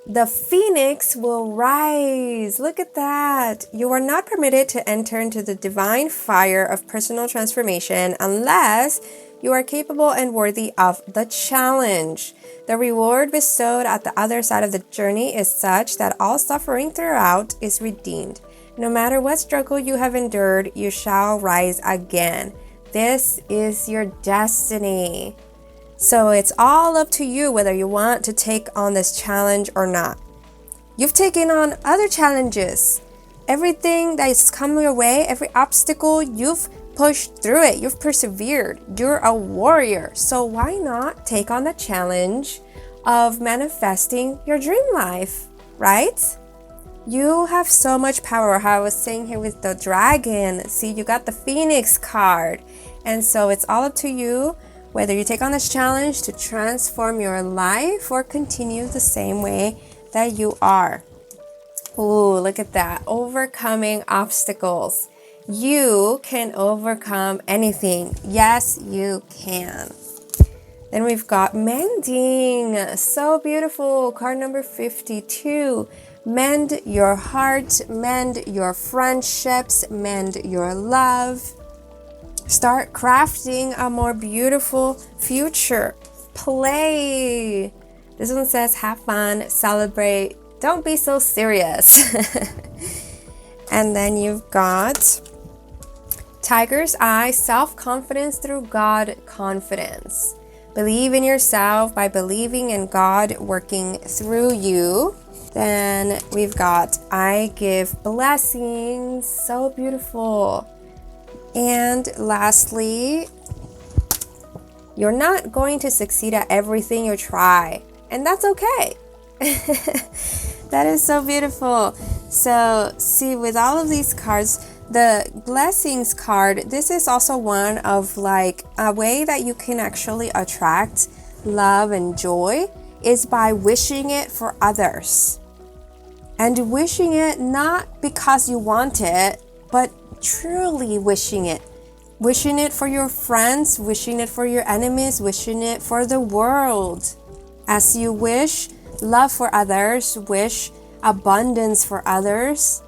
the phoenix will rise. Look at that. You are not permitted to enter into the divine fire of personal transformation unless you are capable and worthy of the challenge. The reward bestowed at the other side of the journey is such that all suffering throughout is redeemed. No matter what struggle you have endured, you shall rise again. This is your destiny. So it's all up to you whether you want to take on this challenge or not. You've taken on other challenges. Everything that's come your way, every obstacle, you've pushed through it. You've persevered. You're a warrior. So why not take on the challenge of manifesting your dream life, right? You have so much power. How I was saying here with the dragon. See, you got the Phoenix card. And so it's all up to you whether you take on this challenge to transform your life or continue the same way that you are. Ooh, look at that. Overcoming obstacles. You can overcome anything. Yes, you can. Then we've got mending. So beautiful. Card number 52. Mend your heart, mend your friendships, mend your love. Start crafting a more beautiful future. Play. This one says have fun, celebrate, don't be so serious. And then you've got Tiger's Eye, self-confidence through God confidence. Believe in yourself by believing in God working through you. Then we've got I give blessings. So beautiful. And lastly, you're not going to succeed at everything you try, and that's okay. That is so beautiful. So see, with all of these cards, the blessings card, this is also one of like a way that you can actually attract love and joy is by wishing it for others. And wishing it not because you want it, but truly wishing it. Wishing it for your friends, wishing it for your enemies, wishing it for the world. As you wish love for others, wish abundance for others,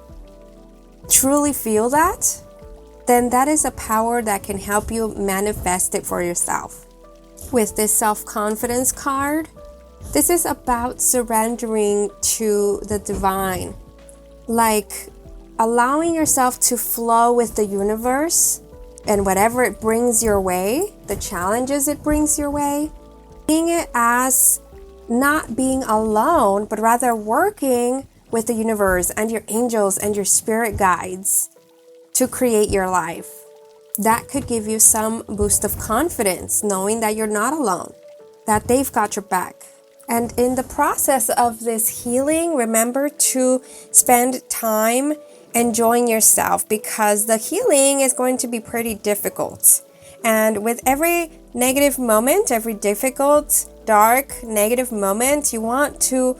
truly feel that, then that is a power that can help you manifest it for yourself. With this self-confidence card, this is about surrendering to the divine, like allowing yourself to flow with the universe and whatever it brings your way, the challenges it brings your way, seeing it as not being alone, but rather working with the universe and your angels and your spirit guides to create your life. That could give you some boost of confidence, knowing that you're not alone, that they've got your back. And in the process of this healing, remember to spend time enjoying yourself, because the healing is going to be pretty difficult. And with every negative moment, every difficult, dark, negative moment, you want to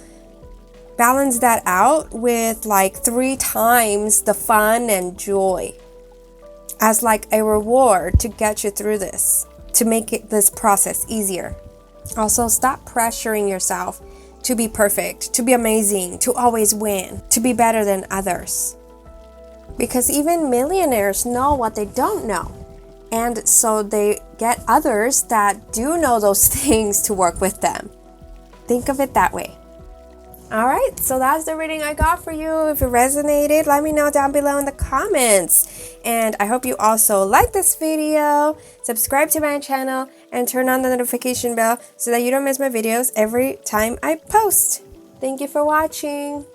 balance that out with like 3 times the fun and joy as like a reward to get you through this, to make this process easier. Also, stop pressuring yourself to be perfect, to be amazing, to always win, to be better than others. Because even millionaires know what they don't know. And so they get others that do know those things to work with them. Think of it that way. Alright, so that's the reading I got for you. If it resonated, let me know down below in the comments. And I hope you also like this video, subscribe to my channel, and turn on the notification bell so that you don't miss my videos every time I post. Thank you for watching.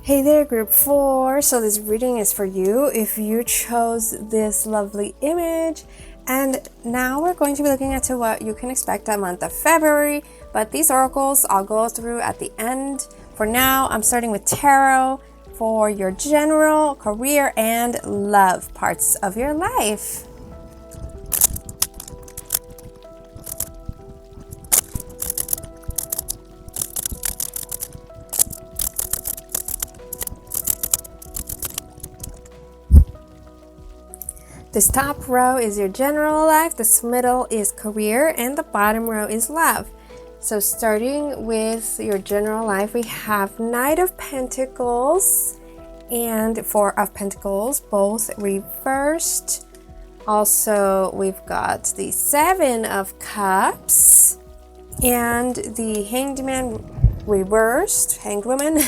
Hey there, group 4. So this reading is for you if you chose this lovely image. And now we're going to be looking at what you can expect that month of February. But these oracles I'll go through at the end. For now, I'm starting with tarot for your general, career, and love parts of your life. This top row is your general life, this middle is career, and the bottom row is love. So starting with your general life, we have Knight of Pentacles and Four of Pentacles, both reversed. Also, we've got the Seven of Cups and the Hanged Man reversed, Hanged Woman,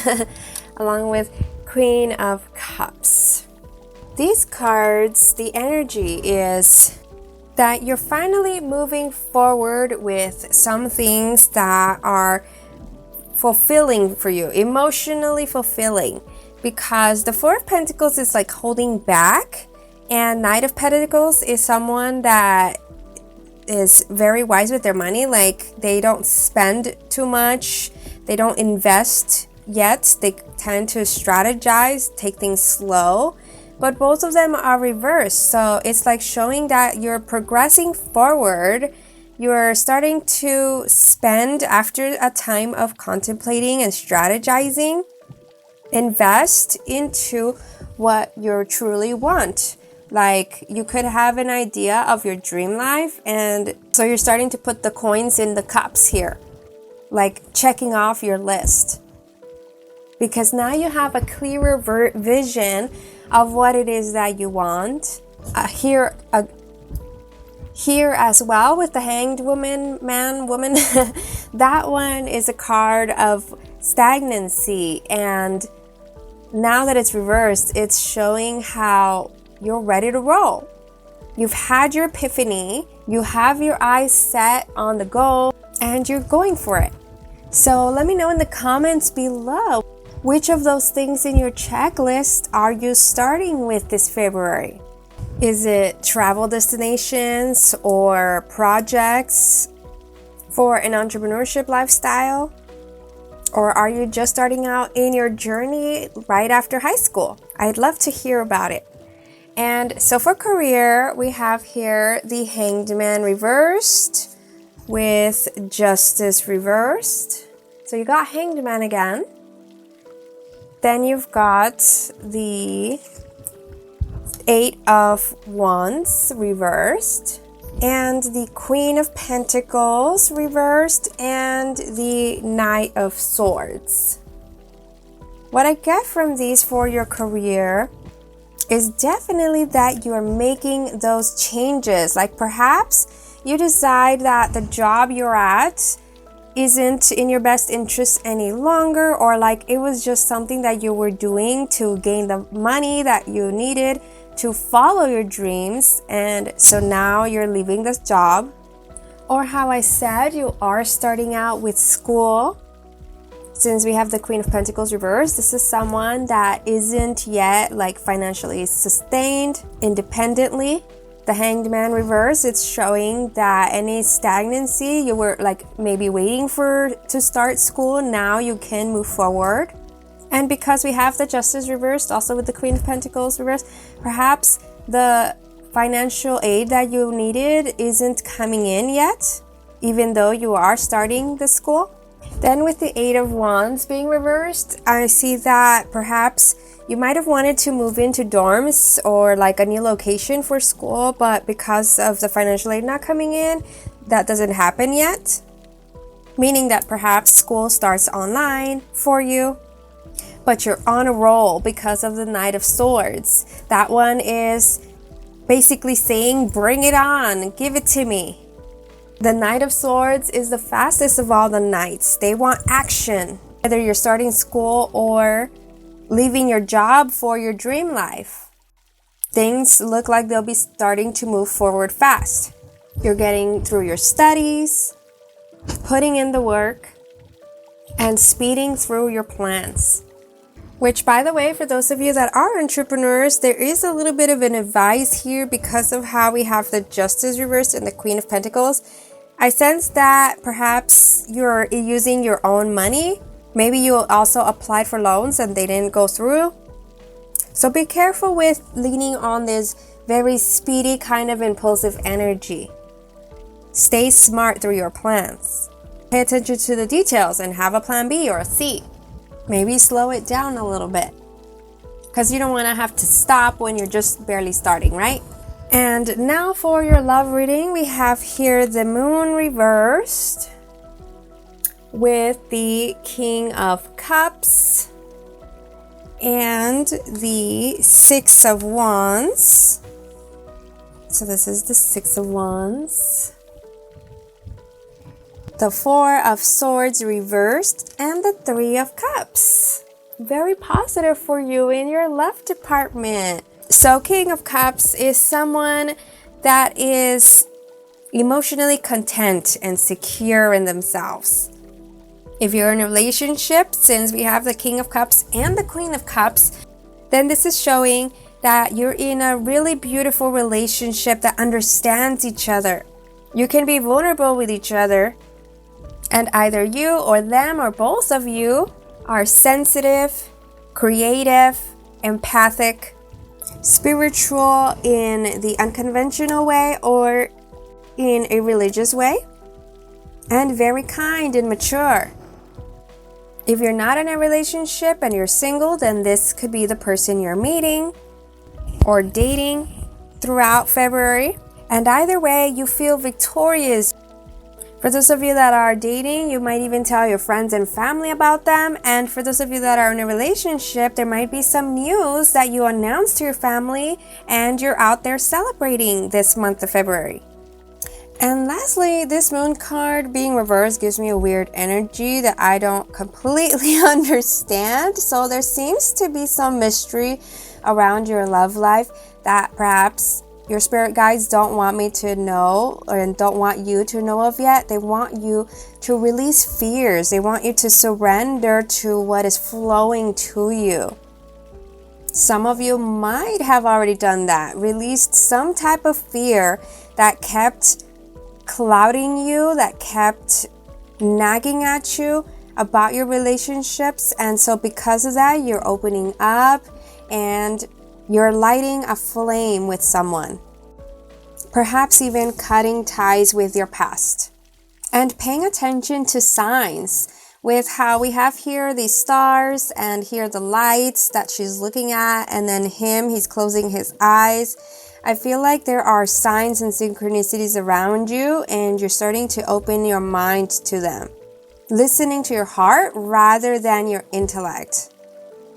along with Queen of Cups. These cards, the energy is that you're finally moving forward with some things that are fulfilling for you, emotionally fulfilling, because the Four of Pentacles is like holding back, and Knight of Pentacles is someone that is very wise with their money. Like, they don't spend too much, they don't invest yet, they tend to strategize, take things slow. But both of them are reversed. So it's like showing that you're progressing forward. You're starting to spend after a time of contemplating and strategizing. Invest into what you truly want. Like, you could have an idea of your dream life, and so you're starting to put the coins in the cups here. Like checking off your list. Because now you have a clearer vision of what it is that you want. Here as well with the Hanged Woman, woman, that one is a card of stagnancy, and now that it's reversed, it's showing how you're ready to roll. You've had your epiphany, you have your eyes set on the goal, and you're going for it. So let me know in the comments below, which of those things in your checklist are you starting with this February? Is it travel destinations or projects for an entrepreneurship lifestyle? Or are you just starting out in your journey right after high school? I'd love to hear about it. And so for career, we have here the Hanged Man reversed with Justice reversed. So you got Hanged Man again. Then you've got the Eight of Wands reversed, and the Queen of Pentacles reversed, and the Knight of Swords. What I get from these for your career is definitely that you're making those changes. Like perhaps you decide that the job you're at isn't in your best interest any longer, or like it was just something that you were doing to gain the money that you needed to follow your dreams, and so now you're leaving this job. Or how I said, you are starting out with school. Since we have the Queen of Pentacles reversed, this is someone that isn't yet like financially sustained independently. The Hanged Man reverse, it's showing that any stagnancy, you were like maybe waiting to start school, now you can move forward. And because we have the Justice reversed, also with the Queen of Pentacles reversed, perhaps the financial aid that you needed isn't coming in yet, even though you are starting the school. Then with the Eight of Wands being reversed, I see that perhaps you might have wanted to move into dorms or like a new location for school, but because of the financial aid not coming in, that doesn't happen yet. Meaning that perhaps school starts online for you, but you're on a roll because of the Knight of Swords. That one is basically saying, bring it on, give it to me. The Knight of Swords is the fastest of all the knights. They want action. Whether you're starting school or leaving your job for your dream life, things look like they'll be starting to move forward fast. You're getting through your studies, putting in the work, and speeding through your plans. Which, by the way, for those of you that are entrepreneurs, there is a little bit of an advice here because of how we have the Justice reversed and the Queen of Pentacles. I sense that perhaps you're using your own money. Maybe you also applied for loans and they didn't go through. So be careful with leaning on this very speedy kind of impulsive energy. Stay smart through your plans. Pay attention to the details and have a plan B or a C. Maybe slow it down a little bit, because you don't want to have to stop when you're just barely starting, right? And now for your love reading, we have here the Moon reversed with the King of Cups and the Six of Wands. So this is the Six of Wands. The Four of Swords reversed and the Three of Cups. Very positive for you in your love department. So King of Cups is someone that is emotionally content and secure in themselves. If you're in a relationship, since we have the King of Cups and the Queen of Cups, then this is showing that you're in a really beautiful relationship that understands each other. You can be vulnerable with each other, and either you or them or both of you are sensitive, creative, empathic, spiritual in the unconventional way or in a religious way, and very kind and mature. If you're not in a relationship and you're single, then this could be the person you're meeting or dating throughout February. And either way, you feel victorious. For those of you that are dating, you might even tell your friends and family about them. And for those of you that are in a relationship, there might be some news that you announce to your family and you're out there celebrating this month of February. And lastly, this Moon card being reversed gives me a weird energy that I don't completely understand. So there seems to be some mystery around your love life that perhaps your spirit guides don't want me to know and don't want you to know of yet. They want you to release fears. They want you to surrender to what is flowing to you. Some of you might have already done that, released some type of fear that kept clouding you, that kept nagging at you about your relationships. And so because of that, you're opening up and you're lighting a flame with someone, perhaps even cutting ties with your past, and paying attention to signs with how we have here these stars and here the lights that she's looking at, and then he's closing his eyes. I feel like there are signs and synchronicities around you, and you're starting to open your mind to them, listening to your heart rather than your intellect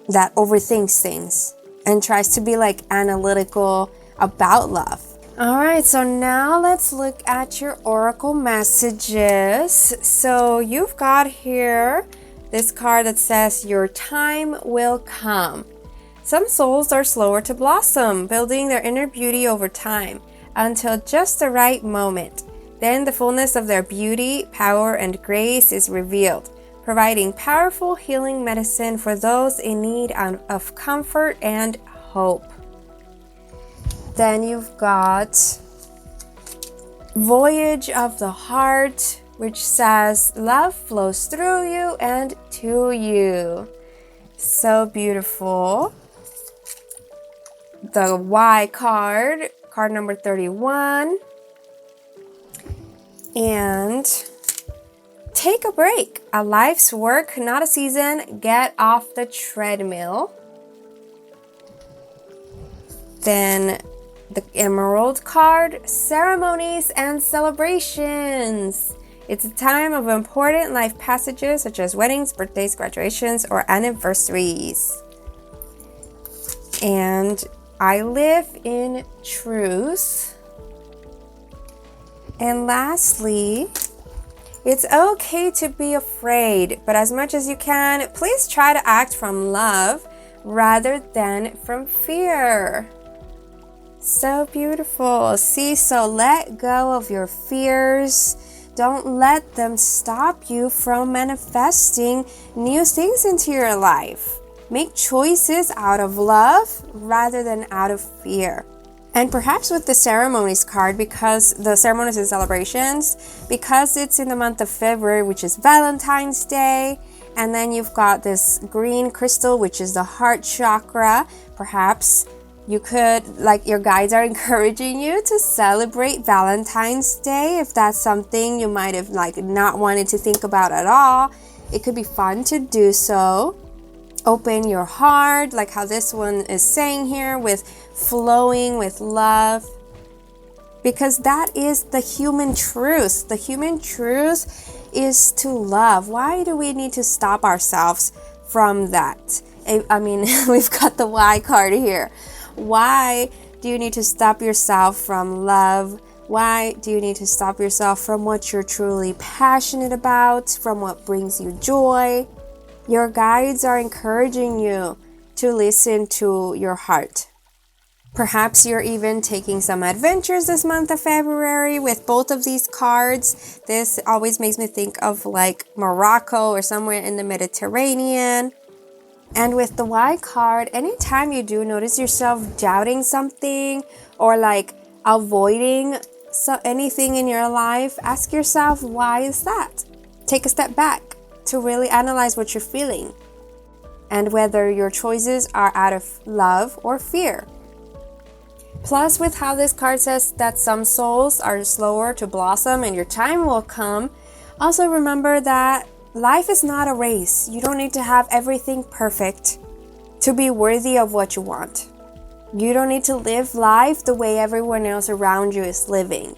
that overthinks things and tries to be like analytical about love. All right, so now let's look at your oracle messages. So you've got here this card that says your time will come. Some souls are slower to blossom, building their inner beauty over time until just the right moment. Then the fullness of their beauty, power, and grace is revealed, providing powerful healing medicine for those in need of comfort and hope. Then you've got Voyage of the Heart, which says love flows through you and to you. So beautiful. The Y card, card number 31. And take a break. A life's work, not a season. Get off the treadmill. Then the Emerald card, ceremonies and celebrations. It's a time of important life passages such as weddings, birthdays, graduations, or anniversaries. And I live in truth. And lastly, it's okay to be afraid, but as much as you can, please try to act from love rather than from fear. So beautiful. See, so let go of your fears. Don't let them stop you from manifesting new things into your life. Make choices out of love rather than out of fear. And perhaps with the ceremonies card, because the ceremonies and celebrations, because it's in the month of February, which is Valentine's Day, and then you've got this green crystal, which is the heart chakra, perhaps you could, like, your guides are encouraging you to celebrate Valentine's Day. If that's something you might have not wanted to think about at all, it could be fun to do so. Open your heart, like how this one is saying here, with flowing with love, because that is the human truth. The human truth is to love. Why do we need to stop ourselves from that? I mean, we've got the Y card here. Why do you need to stop yourself from love? Why do you need to stop yourself from what you're truly passionate about, from what brings you joy? Your guides are encouraging you to listen to your heart. Perhaps you're even taking some adventures this month of February with both of these cards. This always makes me think of like Morocco or somewhere in the Mediterranean. And with the Y card, anytime you do notice yourself doubting something or like avoiding anything in your life, ask yourself, why is that? Take a step back to really analyze what you're feeling and whether your choices are out of love or fear. Plus, with how this card says that some souls are slower to blossom and your time will come, also remember that life is not a race. You don't need to have everything perfect to be worthy of what you want. You don't need to live life the way everyone else around you is living.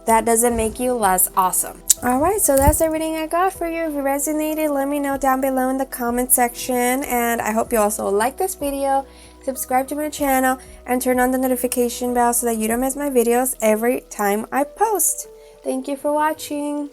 That doesn't make you less awesome. Alright, so that's everything I got for you. If it resonated, let me know down below in the comment section. And I hope you also like this video, subscribe to my channel, and turn on the notification bell so that you don't miss my videos every time I post. Thank you for watching.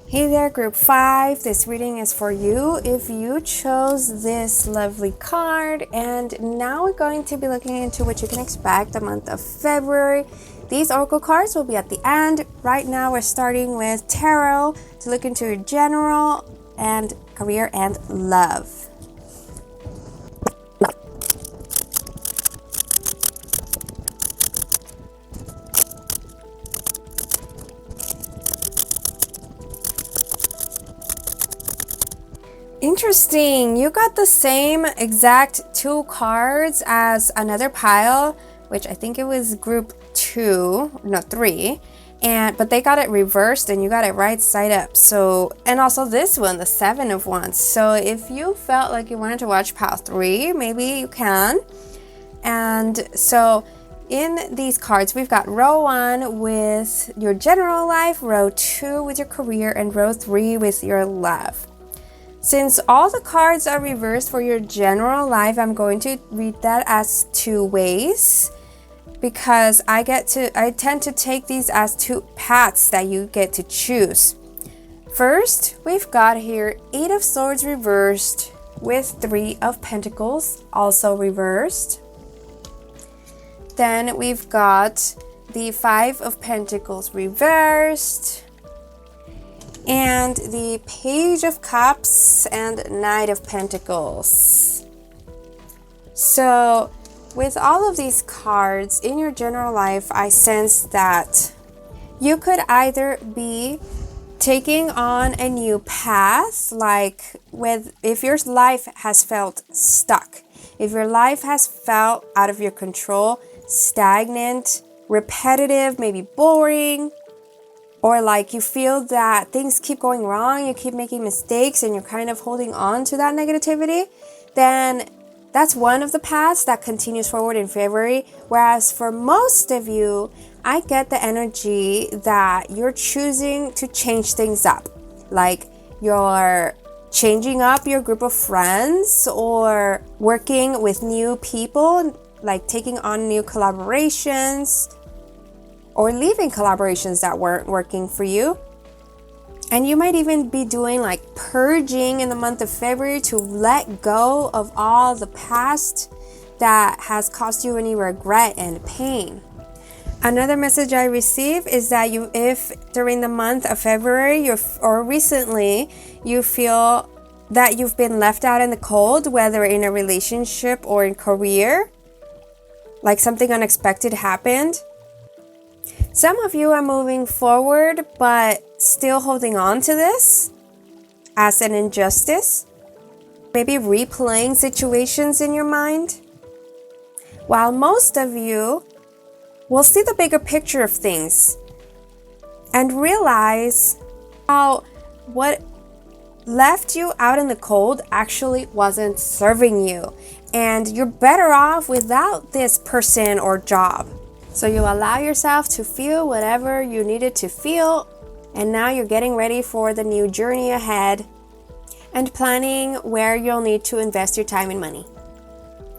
Hey there, group 5. This reading is for you if you chose this lovely card. And now we're going to be looking into what you can expect the month of February. These oracle cards will be at the end. Right now we're starting with tarot to look into your general and career and love. Interesting. You got the same exact 2 cards as another pile, which I think it was group 2, no 3, but they got it reversed and you got it right side up. So, and also this one, the 7 of Wands. So if you felt like you wanted to watch pile 3, maybe you can. And so in these cards, we've got row 1 with your general life, row 2 with your career, and row 3 with your love. Since all the cards are reversed for your general life, I'm going to read that as 2 ways, because I tend to take these as 2 paths that you get to choose. First, we've got here 8 of Swords reversed with 3 of Pentacles also reversed. Then we've got the 5 of Pentacles reversed, and the Page of Cups and Knight of Pentacles. So with all of these cards in your general life, I sense that you could either be taking on a new path, like if your life has felt stuck, if your life has felt out of your control, stagnant, repetitive, maybe boring, or like you feel that things keep going wrong, you keep making mistakes, and you're kind of holding on to that negativity, then that's one of the paths that continues forward in February. Whereas for most of you, I get the energy that you're choosing to change things up. Like you're changing up your group of friends, or working with new people, like taking on new collaborations, or leaving collaborations that weren't working for you. And you might even be doing like purging in the month of February to let go of all the past that has caused you any regret and pain. Another message I receive is that if during the month of February or recently you feel that you've been left out in the cold, whether in a relationship or in career, like something unexpected happened. Some of you are moving forward but still holding on to this as an injustice, maybe replaying situations in your mind, while most of you will see the bigger picture of things and realize how what left you out in the cold actually wasn't serving you, and you're better off without this person or job. So you allow yourself to feel whatever you needed to feel, and now you're getting ready for the new journey ahead and planning where you'll need to invest your time and money,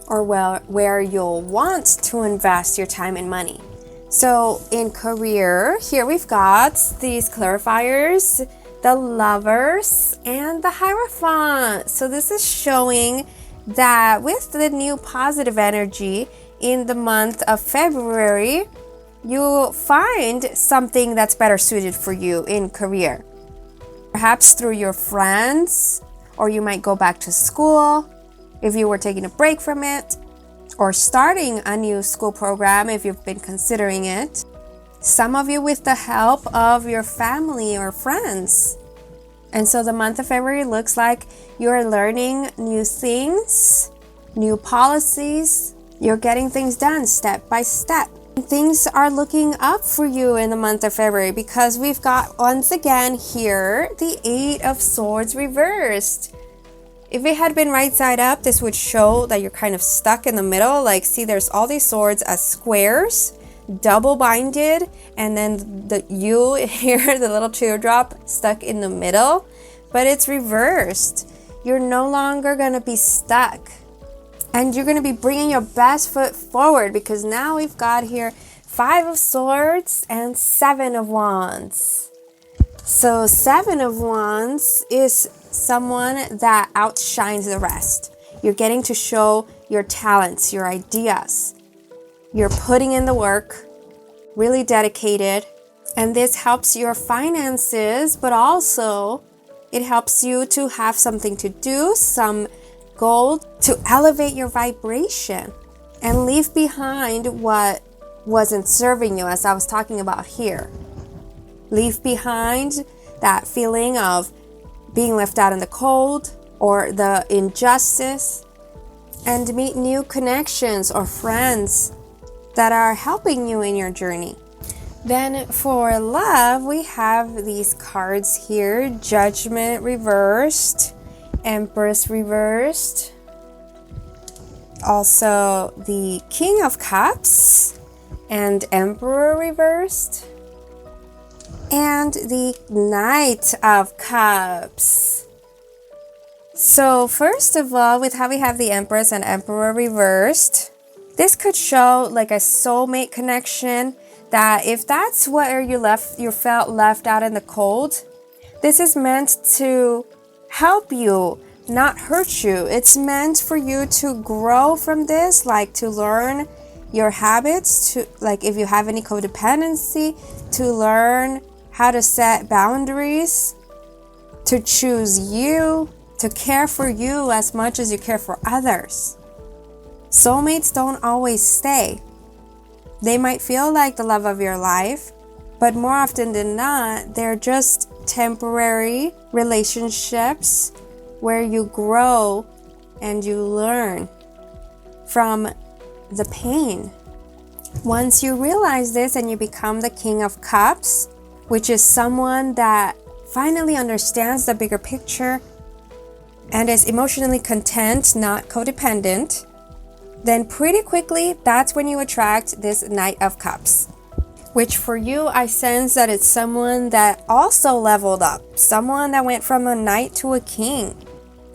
or where you'll want to invest your time and money. So in career, here we've got these clarifiers, the Lovers, and the Hierophant. So this is showing that with the new positive energy in the month of February, you'll find something that's better suited for you in career. Perhaps through your friends, or you might go back to school if you were taking a break from it, or starting a new school program if you've been considering it. Some of you with the help of your family or friends. And so the month of February looks like you're learning new things, new policies. You're getting things done step by step. Things are looking up for you in the month of February, because we've got, once again here, the 8 of Swords reversed. If it had been right side up, this would show that you're kind of stuck in the middle. Like, see, there's all these swords as squares, double binded, and then the U here, the little teardrop, stuck in the middle. But it's reversed. You're no longer going to be stuck. And you're going to be bringing your best foot forward, because now we've got here 5 of Swords and 7 of Wands. So 7 of Wands is someone that outshines the rest. You're getting to show your talents, your ideas. You're putting in the work, really dedicated. And this helps your finances, but also it helps you to have something to do, some goal to elevate your vibration and leave behind what wasn't serving you, as I was talking about here. Leave behind that feeling of being left out in the cold or the injustice, and meet new connections or friends that are helping you in your journey. Then for love, we have these cards here: Judgment reversed, Empress reversed, also the King of Cups and Emperor reversed, and the Knight of Cups. So first of all, with how we have the Empress and Emperor reversed, this could show like a soulmate connection, that if that's where you felt left out in the cold, this is meant to help you, not hurt you. It's meant for you to grow from this, like to learn your habits, to like if you have any codependency, to learn how to set boundaries, to choose you, to care for you as much as you care for others. Soulmates don't always stay. They might feel like the love of your life, but more often than not, they're just temporary relationships where you grow and you learn from the pain. Once you realize this and you become the King of Cups, which is someone that finally understands the bigger picture and is emotionally content, not codependent, then pretty quickly, that's when you attract this Knight of Cups. Which for you, I sense that it's someone that also leveled up. Someone that went from a knight to a king.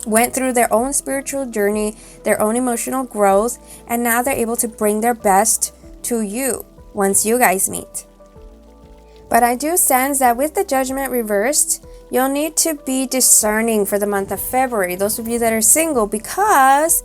Went through their own spiritual journey, their own emotional growth, and now they're able to bring their best to you once you guys meet. But I do sense that with the Judgment reversed, you'll need to be discerning for the month of February, those of you that are single, because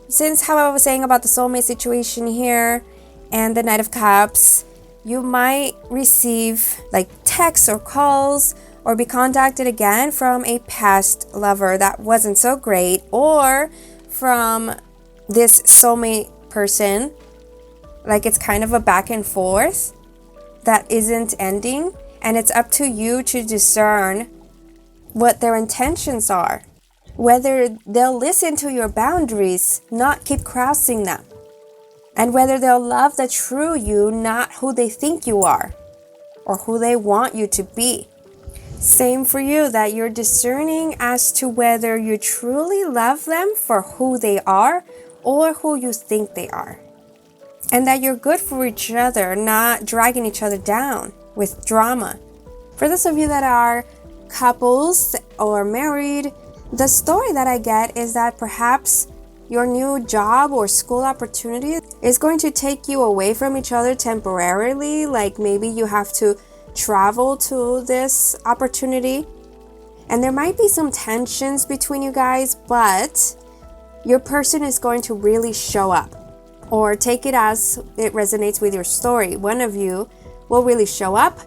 since how I was saying about the soulmate situation here and the Knight of Cups, you might receive like texts or calls or be contacted again from a past lover that wasn't so great, or from this soulmate person, like it's kind of a back and forth that isn't ending, and it's up to you to discern what their intentions are, whether they'll listen to your boundaries, not keep crossing them, and whether they'll love the true you, not who they think you are or who they want you to be. Same for you, that you're discerning as to whether you truly love them for who they are or who you think they are. And that you're good for each other, not dragging each other down with drama. For those of you that are couples or married, the story that I get is that perhaps your new job or school opportunity is going to take you away from each other temporarily. Like maybe you have to travel to this opportunity, and there might be some tensions between you guys, but your person is going to really show up. Or take it as it resonates with your story. One of you will really show up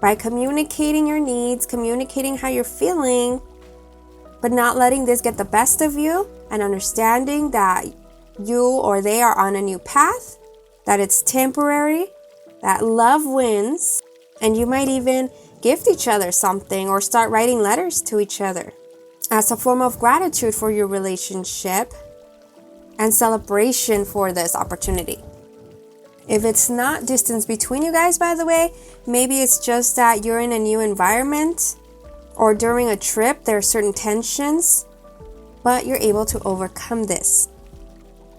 by communicating your needs, communicating how you're feeling, but not letting this get the best of you, and understanding that you or they are on a new path, that it's temporary, that love wins, and you might even gift each other something or start writing letters to each other as a form of gratitude for your relationship and celebration for this opportunity. If it's not distance between you guys, by the way, maybe it's just that you're in a new environment, or during a trip there are certain tensions, but you're able to overcome this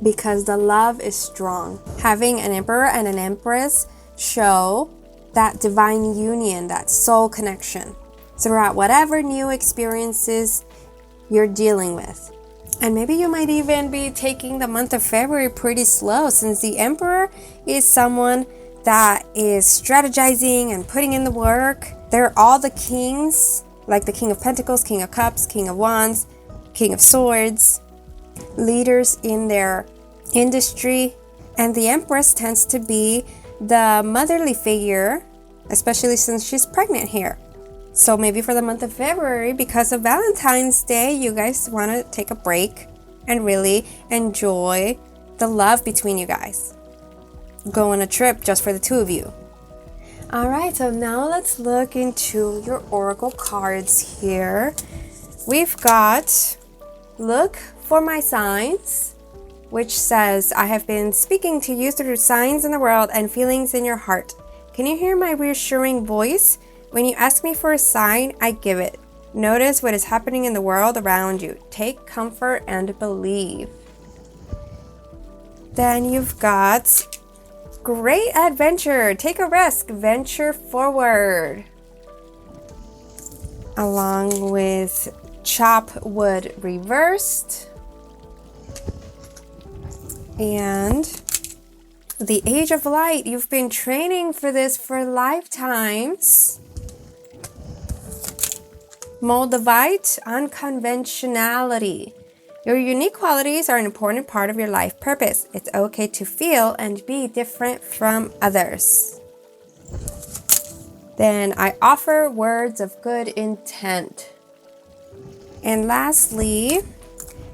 because the love is strong. Having an Emperor and an Empress show that divine union, that soul connection throughout whatever new experiences you're dealing with. And maybe you might even be taking the month of February pretty slow, since the Emperor is someone that is strategizing and putting in the work. They're all the kings, like the King of Pentacles, King of Cups, King of Wands, King of Swords, leaders in their industry. And the Empress tends to be the motherly figure, especially since she's pregnant here. So maybe for the month of February, because of Valentine's Day, you guys want to take a break and really enjoy the love between you guys. Go on a trip just for the two of you. All right, so now let's look into your oracle cards here. We've got Look for My Signs, which says, I have been speaking to you through signs in the world and feelings in your heart. Can you hear my reassuring voice? When you ask me for a sign, I give it. Notice what is happening in the world around you. Take comfort and believe. Then you've got great adventure. Take a risk, venture forward. Along with chop wood reversed. And the Age of Light. You've been training for this for lifetimes. Moldavite, unconventionality. Your unique qualities are an important part of your life purpose. It's okay to feel and be different from others. Then I offer words of good intent. And lastly,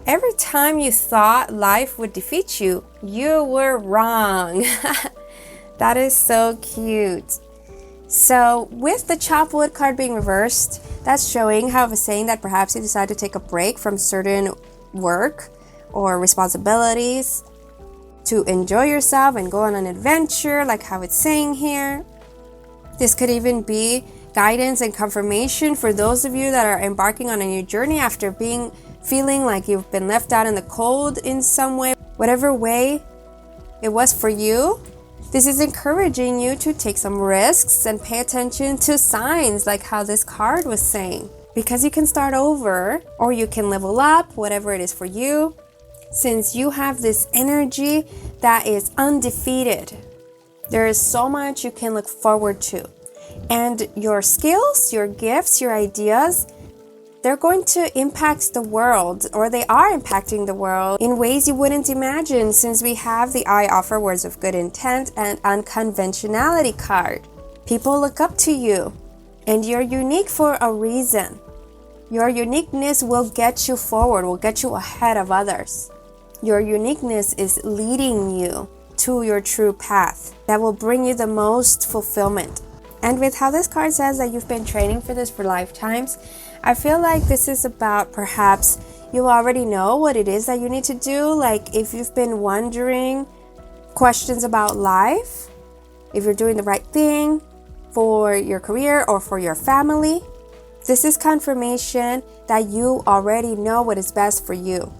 every time you thought life would defeat you, you were wrong. That is so cute. So with the chop wood card being reversed, that's showing how it's saying that perhaps you decide to take a break from certain work or responsibilities to enjoy yourself and go on an adventure, like how it's saying here. This could even be guidance and confirmation for those of you that are embarking on a new journey after feeling like you've been left out in the cold in some way. Whatever way it was for you, this is encouraging you to take some risks and pay attention to signs, like how this card was saying. Because you can start over or you can level up, whatever it is for you, since you have this energy that is undefeated. There is so much you can look forward to. And your skills, your gifts, your ideas, they're going to impact the world, or they are impacting the world in ways you wouldn't imagine, since we have the I offer words of good intent and unconventionality card. People look up to you, and you're unique for a reason. Your uniqueness will get you forward, will get you ahead of others. Your uniqueness is leading you to your true path that will bring you the most fulfillment. And with how this card says that you've been training for this for lifetimes, I feel like this is about perhaps you already know what it is that you need to do. Like if you've been wondering questions about life, if you're doing the right thing for your career or for your family, this is confirmation that you already know what is best for you.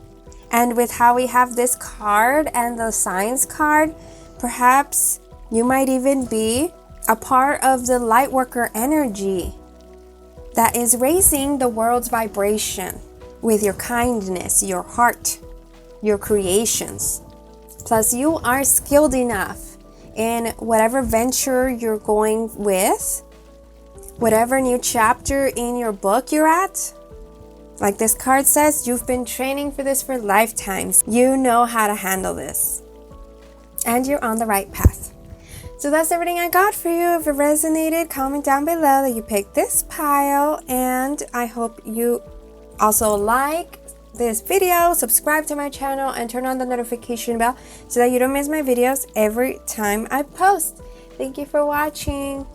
And with how we have this card and the signs card, perhaps you might even be a part of the lightworker energy that is raising the world's vibration with your kindness, your heart, your creations. Plus, you are skilled enough in whatever venture you're going with, whatever new chapter in your book you're at. Like this card says, you've been training for this for lifetimes. You know how to handle this. And you're on the right path. So that's everything I got for you. If it resonated, comment down below that you picked this pile. And I hope you also like this video, subscribe to my channel, and turn on the notification bell so that you don't miss my videos every time I post. Thank you for watching.